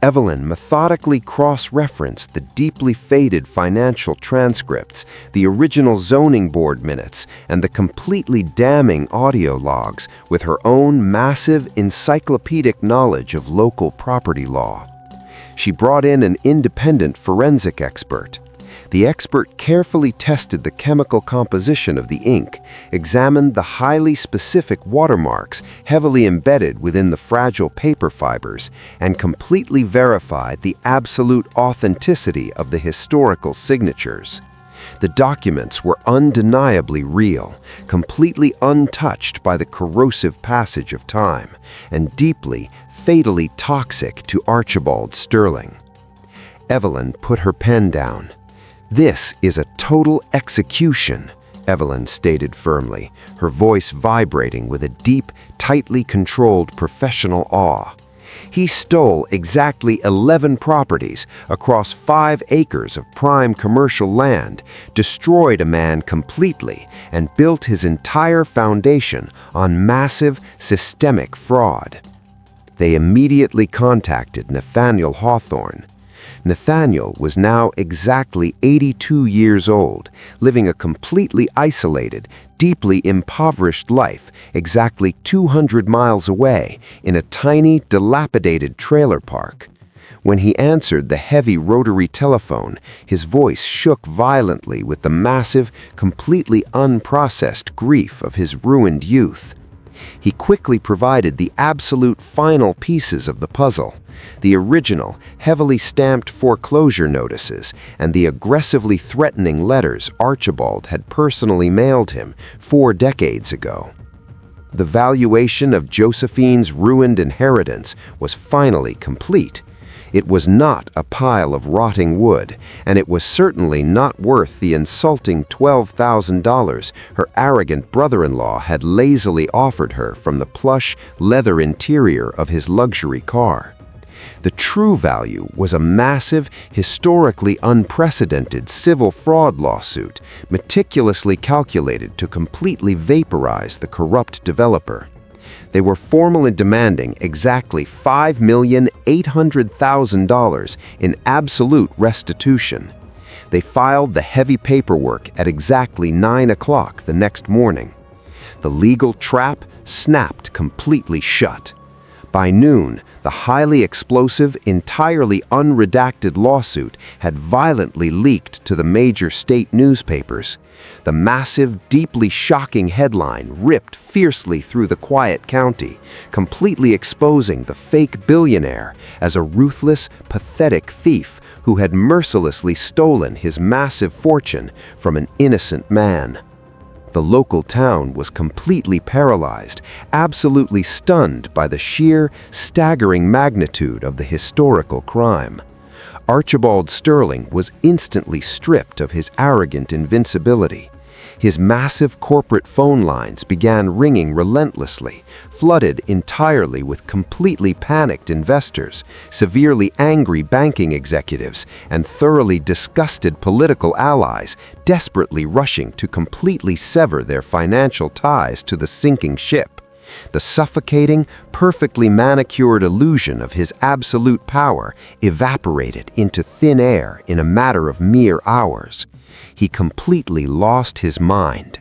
Evelyn methodically cross-referenced the deeply faded financial transcripts, the original zoning board minutes, and the completely damning audio logs with her own massive encyclopedic knowledge of local property law. She brought in an independent forensic expert. The expert carefully tested the chemical composition of the ink, examined the highly specific watermarks heavily embedded within the fragile paper fibers, and completely verified the absolute authenticity of the historical signatures. The documents were undeniably real, completely untouched by the corrosive passage of time, and deeply, fatally toxic to Archibald Sterling. Evelyn put her pen down. "This is a total execution," Evelyn stated firmly, her voice vibrating with a deep, tightly controlled professional awe. "He stole exactly 11 properties across 5 acres of prime commercial land, destroyed a man completely, and built his entire foundation on massive, systemic fraud." They immediately contacted Nathaniel Hawthorne. Nathaniel was now exactly 82 years old, living a completely isolated, deeply impoverished life exactly 200 miles away in a tiny, dilapidated trailer park. When he answered the heavy rotary telephone, his voice shook violently with the massive, completely unprocessed grief of his ruined youth. He quickly provided the absolute final pieces of the puzzle: the original, heavily stamped foreclosure notices and the aggressively threatening letters Archibald had personally mailed him 4 decades ago. The valuation of Josephine's ruined inheritance was finally complete. It was not a pile of rotting wood, and it was certainly not worth the insulting $12,000 her arrogant brother-in-law had lazily offered her from the plush, leather interior of his luxury car. The true value was a massive, historically unprecedented civil fraud lawsuit, meticulously calculated to completely vaporize the corrupt developer. They were formally demanding exactly $5,800,000 in absolute restitution. They filed the heavy paperwork at exactly 9 o'clock the next morning. The legal trap snapped completely shut. By noon, the highly explosive, entirely unredacted lawsuit had violently leaked to the major state newspapers. The massive, deeply shocking headline ripped fiercely through the quiet county, completely exposing the fake billionaire as a ruthless, pathetic thief who had mercilessly stolen his massive fortune from an innocent man. The local town was completely paralyzed, absolutely stunned by the sheer, staggering magnitude of the historical crime. Archibald Sterling was instantly stripped of his arrogant invincibility. His massive corporate phone lines began ringing relentlessly, flooded entirely with completely panicked investors, severely angry banking executives, and thoroughly disgusted political allies desperately rushing to completely sever their financial ties to the sinking ship. The suffocating, perfectly manicured illusion of his absolute power evaporated into thin air in a matter of mere hours. He completely lost his mind.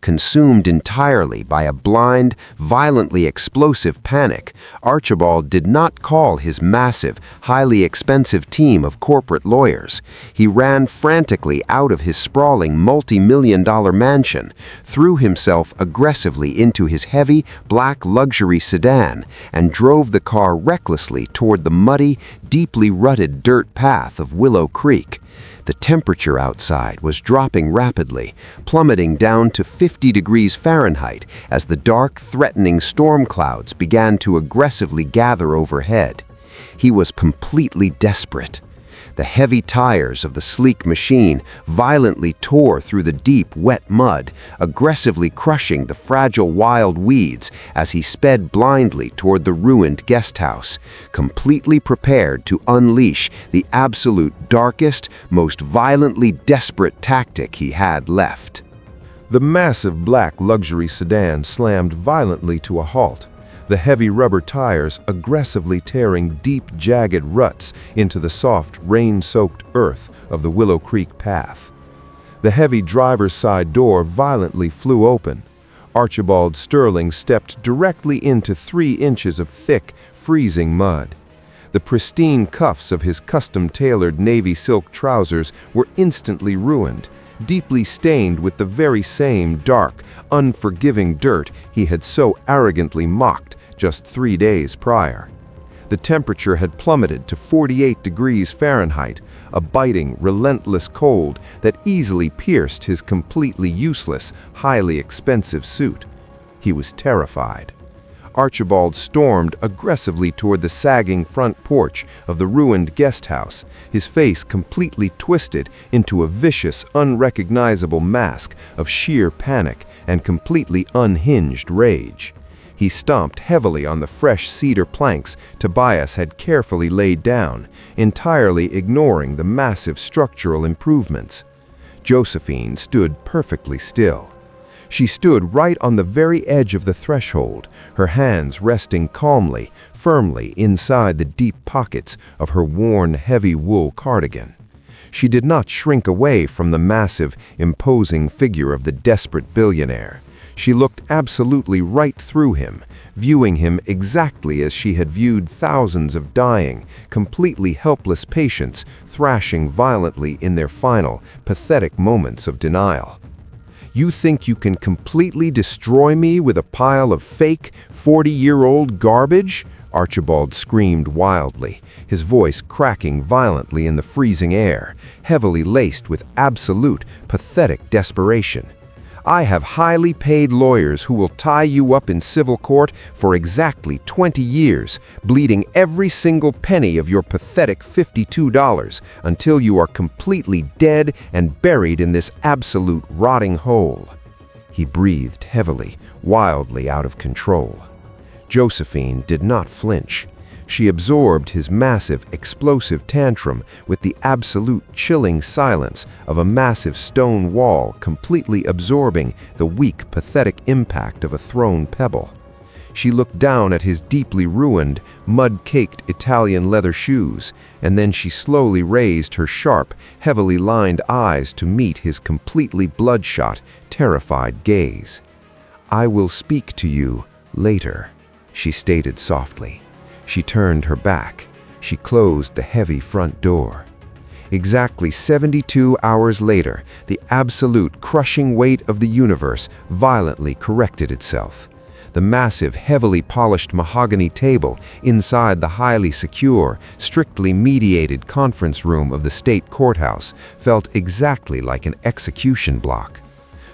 Consumed entirely by a blind, violently explosive panic, Archibald did not call his massive, highly expensive team of corporate lawyers. He ran frantically out of his sprawling multi-million-dollar mansion, threw himself aggressively into his heavy, black luxury sedan, and drove the car recklessly toward the muddy, deeply rutted dirt path of Willow Creek. The temperature outside was dropping rapidly, plummeting down to 50 degrees Fahrenheit as the dark, threatening storm clouds began to aggressively gather overhead. He was completely desperate. The heavy tires of the sleek machine violently tore through the deep, wet mud, aggressively crushing the fragile wild weeds as he sped blindly toward the ruined guest house, completely prepared to unleash the absolute darkest, most violently desperate tactic he had left. The massive black luxury sedan slammed violently to a halt, the heavy rubber tires aggressively tearing deep, jagged ruts into the soft, rain-soaked earth of the Willow Creek path. The heavy driver's side door violently flew open. Archibald Sterling stepped directly into 3 inches of thick, freezing mud. The pristine cuffs of his custom-tailored navy silk trousers were instantly ruined, deeply stained with the very same dark, unforgiving dirt he had so arrogantly mocked just 3 days prior. The temperature had plummeted to 48 degrees Fahrenheit, a biting, relentless cold that easily pierced his completely useless, highly expensive suit. He was terrified. Archibald stormed aggressively toward the sagging front porch of the ruined guest house, his face completely twisted into a vicious, unrecognizable mask of sheer panic and completely unhinged rage. He stomped heavily on the fresh cedar planks Tobias had carefully laid down, entirely ignoring the massive structural improvements. Josephine stood perfectly still. She stood right on the very edge of the threshold, her hands resting calmly, firmly inside the deep pockets of her worn, heavy wool cardigan. She did not shrink away from the massive, imposing figure of the desperate billionaire. She looked absolutely right through him, viewing him exactly as she had viewed thousands of dying, completely helpless patients thrashing violently in their final, pathetic moments of denial. "You think you can completely destroy me with a pile of fake, 40-year-old garbage?" Archibald screamed wildly, his voice cracking violently in the freezing air, heavily laced with absolute, pathetic desperation. "I have highly paid lawyers who will tie you up in civil court for exactly 20 years, bleeding every single penny of your pathetic $52 until you are completely dead and buried in this absolute rotting hole." He breathed heavily, wildly out of control. Josephine did not flinch. She absorbed his massive, explosive tantrum with the absolute chilling silence of a massive stone wall completely absorbing the weak, pathetic impact of a thrown pebble. She looked down at his deeply ruined, mud-caked Italian leather shoes, and then she slowly raised her sharp, heavily lined eyes to meet his completely bloodshot, terrified gaze. "I will speak to you later," she stated softly. She turned her back. She closed the heavy front door. Exactly 72 hours later, the absolute crushing weight of the universe violently corrected itself. The massive, heavily polished mahogany table inside the highly secure, strictly mediated conference room of the state courthouse felt exactly like an execution block.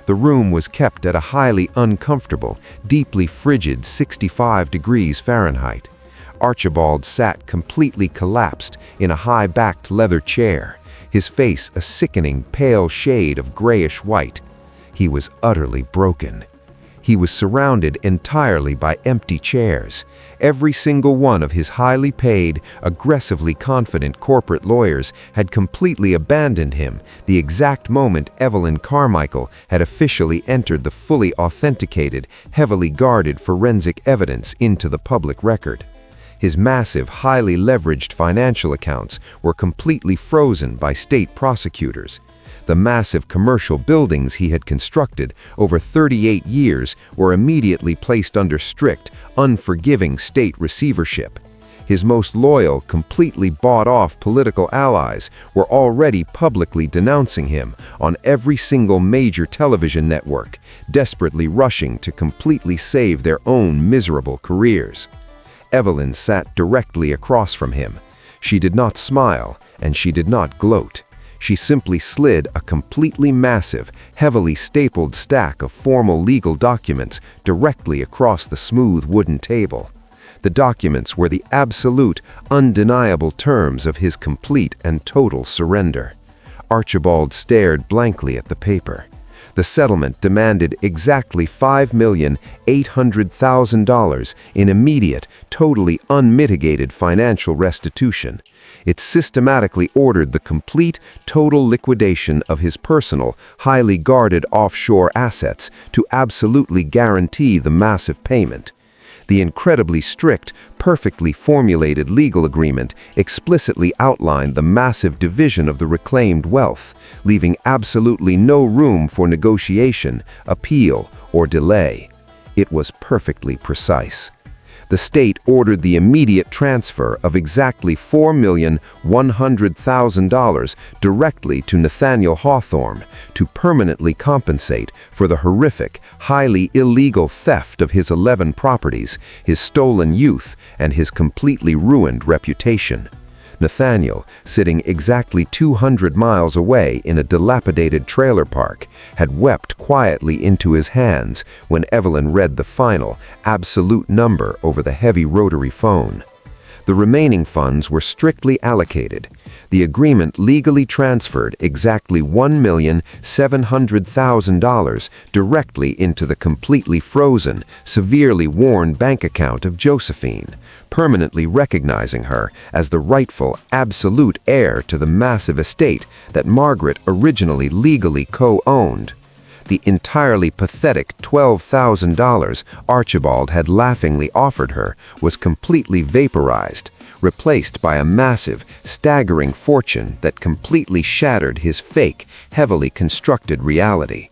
The room was kept at a highly uncomfortable, deeply frigid 65 degrees Fahrenheit. Archibald sat completely collapsed in a high-backed leather chair, his face a sickening pale shade of grayish white. He was utterly broken. He was surrounded entirely by empty chairs. Every single one of his highly paid, aggressively confident corporate lawyers had completely abandoned him the exact moment Evelyn Carmichael had officially entered the fully authenticated, heavily guarded forensic evidence into the public record. His massive, highly leveraged financial accounts were completely frozen by state prosecutors. The massive commercial buildings he had constructed over 38 years were immediately placed under strict, unforgiving state receivership. His most loyal, completely bought-off political allies were already publicly denouncing him on every single major television network, desperately rushing to completely save their own miserable careers. Evelyn sat directly across from him. She did not smile, and she did not gloat. She simply slid a completely massive, heavily stapled stack of formal legal documents directly across the smooth wooden table. The documents were the absolute, undeniable terms of his complete and total surrender. Archibald stared blankly at the paper. The settlement demanded exactly $5,800,000 in immediate, totally unmitigated financial restitution. It systematically ordered the complete, total liquidation of his personal, highly guarded offshore assets to absolutely guarantee the massive payment. The incredibly strict, perfectly formulated legal agreement explicitly outlined the massive division of the reclaimed wealth, leaving absolutely no room for negotiation, appeal, or delay. It was perfectly precise. The state ordered the immediate transfer of exactly $4,100,000 directly to Nathaniel Hawthorne to permanently compensate for the horrific, highly illegal theft of his 11 properties, his stolen youth, and his completely ruined reputation. Nathaniel, sitting exactly 200 miles away in a dilapidated trailer park, had wept quietly into his hands when Evelyn read the final, absolute number over the heavy rotary phone. The remaining funds were strictly allocated. The agreement legally transferred exactly $1,700,000 directly into the completely frozen, severely worn bank account of Josephine, permanently recognizing her as the rightful, absolute heir to the massive estate that Margaret originally legally co-owned. The entirely pathetic $12,000 Archibald had laughingly offered her was completely vaporized, replaced by a massive, staggering fortune that completely shattered his fake, heavily constructed reality.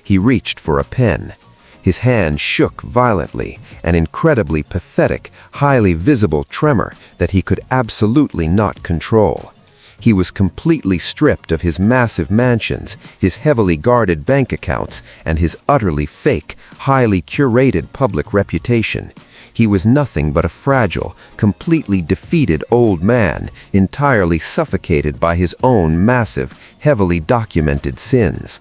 He reached for a pen. His hand shook violently, an incredibly pathetic, highly visible tremor that he could absolutely not control. He was completely stripped of his massive mansions, his heavily guarded bank accounts, and his utterly fake, highly curated public reputation. He was nothing but a fragile, completely defeated old man, entirely suffocated by his own massive, heavily documented sins.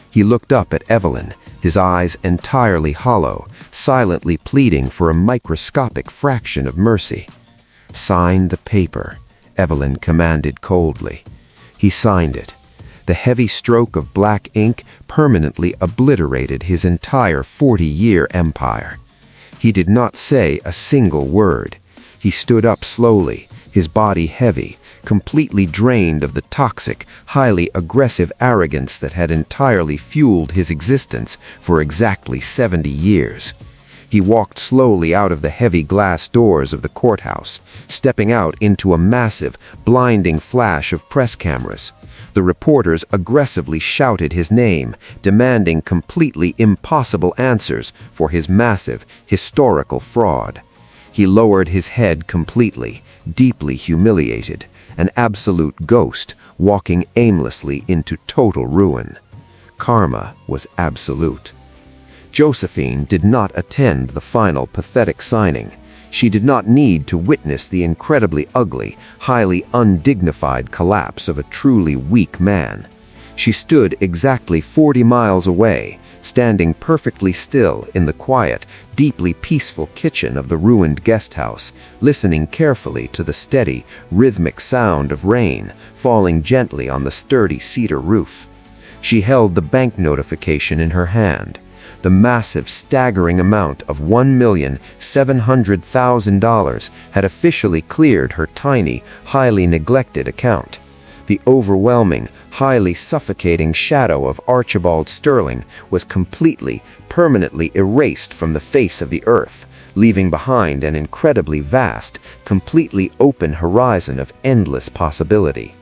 He looked up at Evelyn, his eyes entirely hollow, silently pleading for a microscopic fraction of mercy. "Sign the paper," Evelyn commanded coldly. He signed it. The heavy stroke of black ink permanently obliterated his entire 40-year empire. He did not say a single word. He stood up slowly, his body heavy, completely drained of the toxic, highly aggressive arrogance that had entirely fueled his existence for exactly 70 years. He walked slowly out of the heavy glass doors of the courthouse, stepping out into a massive, blinding flash of press cameras. The reporters aggressively shouted his name, demanding completely impossible answers for his massive, historical fraud. He lowered his head completely, deeply humiliated, an absolute ghost walking aimlessly into total ruin. Karma was absolute. Josephine did not attend the final pathetic signing. She did not need to witness the incredibly ugly, highly undignified collapse of a truly weak man. She stood exactly 40 miles away, standing perfectly still in the quiet, deeply peaceful kitchen of the ruined guest house, listening carefully to the steady, rhythmic sound of rain falling gently on the sturdy cedar roof. She held the bank notification in her hand. The massive, staggering amount of $1,700,000 had officially cleared her tiny, highly neglected account. The overwhelming, highly suffocating shadow of Archibald Sterling was completely, permanently erased from the face of the earth, leaving behind an incredibly vast, completely open horizon of endless possibility.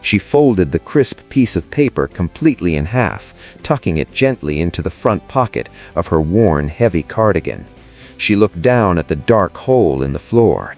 She folded the crisp piece of paper completely in half, tucking it gently into the front pocket of her worn, heavy cardigan. She looked down at the dark hole in the floor.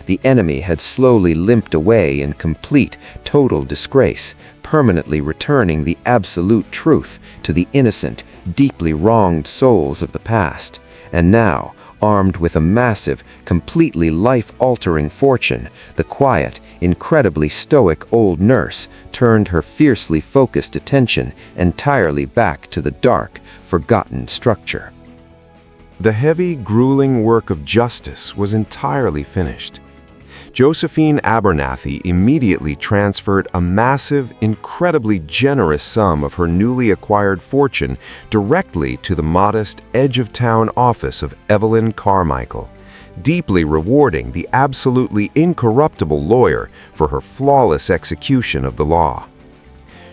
The enemy had slowly limped away in complete, total disgrace, permanently returning the absolute truth to the innocent, deeply wronged souls of the past. And now, armed with a massive, completely life-altering fortune, the quiet, incredibly stoic old nurse turned her fiercely focused attention entirely back to the dark, forgotten structure. The heavy, grueling work of justice was entirely finished. Josephine Abernathy immediately transferred a massive, incredibly generous sum of her newly acquired fortune directly to the modest, edge-of-town office of Evelyn Carmichael, deeply rewarding the absolutely incorruptible lawyer for her flawless execution of the law.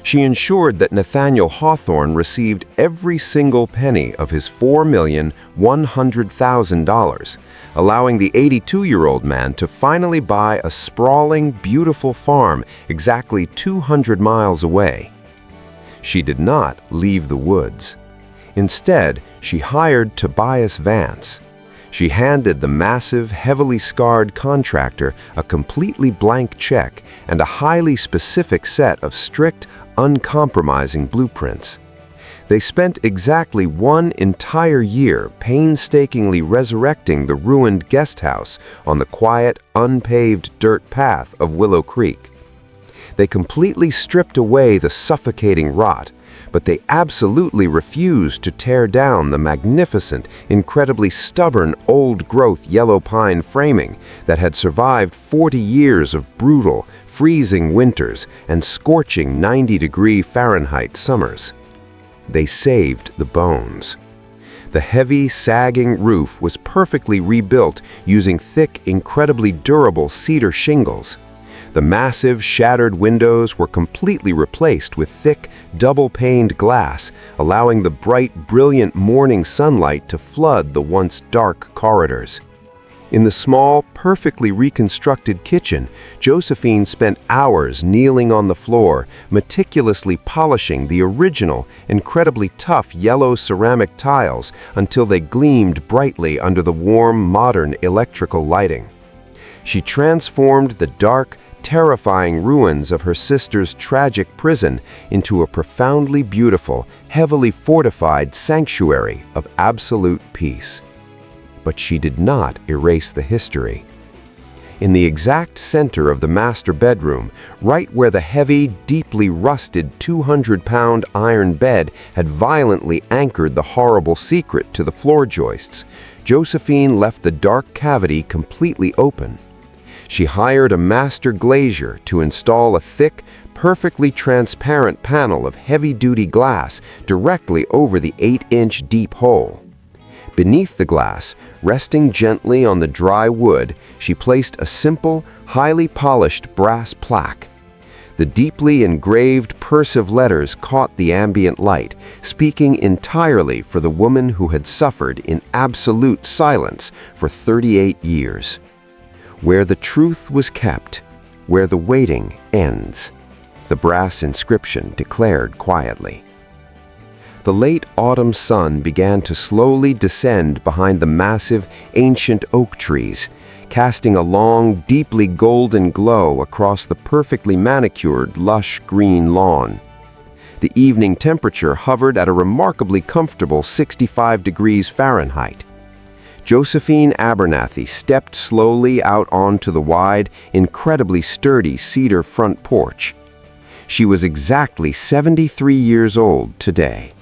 She ensured that Nathaniel Hawthorne received every single penny of his $4,100,000, allowing the 82-year-old man to finally buy a sprawling, beautiful farm exactly 200 miles away. She did not leave the woods. Instead, she hired Tobias Vance. She handed the massive, heavily scarred contractor a completely blank check and a highly specific set of strict, uncompromising blueprints. They spent exactly 1 entire year painstakingly resurrecting the ruined guest house on the quiet, unpaved dirt path of Willow Creek. They completely stripped away the suffocating rot, but they absolutely refused to tear down the magnificent, incredibly stubborn old-growth yellow pine framing that had survived 40 years of brutal, freezing winters and scorching 90-degree Fahrenheit summers. They saved the bones. The heavy, sagging roof was perfectly rebuilt using thick, incredibly durable cedar shingles. The massive, shattered windows were completely replaced with thick, double-paned glass, allowing the bright, brilliant morning sunlight to flood the once dark corridors. In the small, perfectly reconstructed kitchen, Josephine spent hours kneeling on the floor, meticulously polishing the original, incredibly tough yellow ceramic tiles until they gleamed brightly under the warm, modern electrical lighting. She transformed the dark, terrifying ruins of her sister's tragic prison into a profoundly beautiful, heavily fortified sanctuary of absolute peace. But she did not erase the history. In the exact center of the master bedroom, right where the heavy, deeply rusted 200-pound iron bed had violently anchored the horrible secret to the floor joists, Josephine left the dark cavity completely open. She hired a master glazier to install a thick, perfectly transparent panel of heavy-duty glass directly over the 8-inch deep hole. Beneath the glass, resting gently on the dry wood, she placed a simple, highly polished brass plaque. The deeply engraved cursive letters caught the ambient light, speaking entirely for the woman who had suffered in absolute silence for 38 years. Where the truth was kept, where the waiting ends, the brass inscription declared quietly. The late autumn sun began to slowly descend behind the massive, ancient oak trees, casting a long, deeply golden glow across the perfectly manicured, lush green lawn. The evening temperature hovered at a remarkably comfortable 65 degrees Fahrenheit. Josephine Abernathy stepped slowly out onto the wide, incredibly sturdy cedar front porch. She was exactly 73 years old today.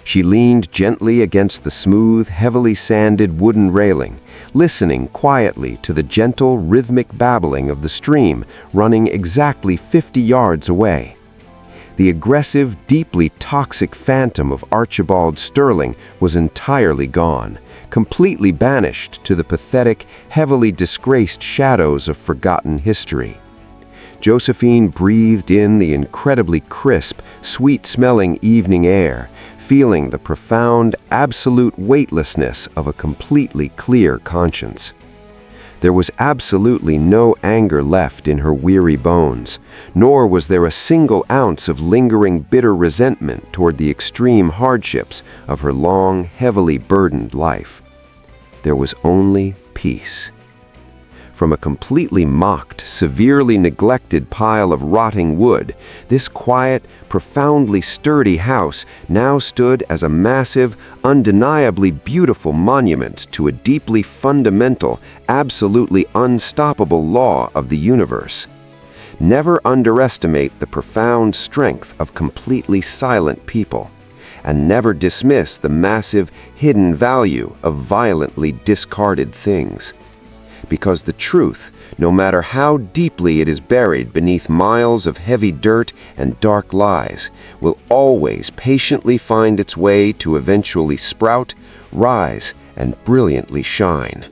She leaned gently against the smooth, heavily sanded wooden railing, listening quietly to the gentle, rhythmic babbling of the stream running exactly 50 yards away. The aggressive, deeply toxic phantom of Archibald Sterling was entirely gone, completely banished to the pathetic, heavily disgraced shadows of forgotten history. Josephine breathed in the incredibly crisp, sweet-smelling evening air, feeling the profound, absolute weightlessness of a completely clear conscience. There was absolutely no anger left in her weary bones, nor was there a single ounce of lingering bitter resentment toward the extreme hardships of her long, heavily burdened life. There was only peace. From a completely mocked, severely neglected pile of rotting wood, this quiet, profoundly sturdy house now stood as a massive, undeniably beautiful monument to a deeply fundamental, absolutely unstoppable law of the universe. Never underestimate the profound strength of completely silent people, and never dismiss the massive, hidden value of violently discarded things. Because the truth, no matter how deeply it is buried beneath miles of heavy dirt and dark lies, will always patiently find its way to eventually sprout, rise, and brilliantly shine.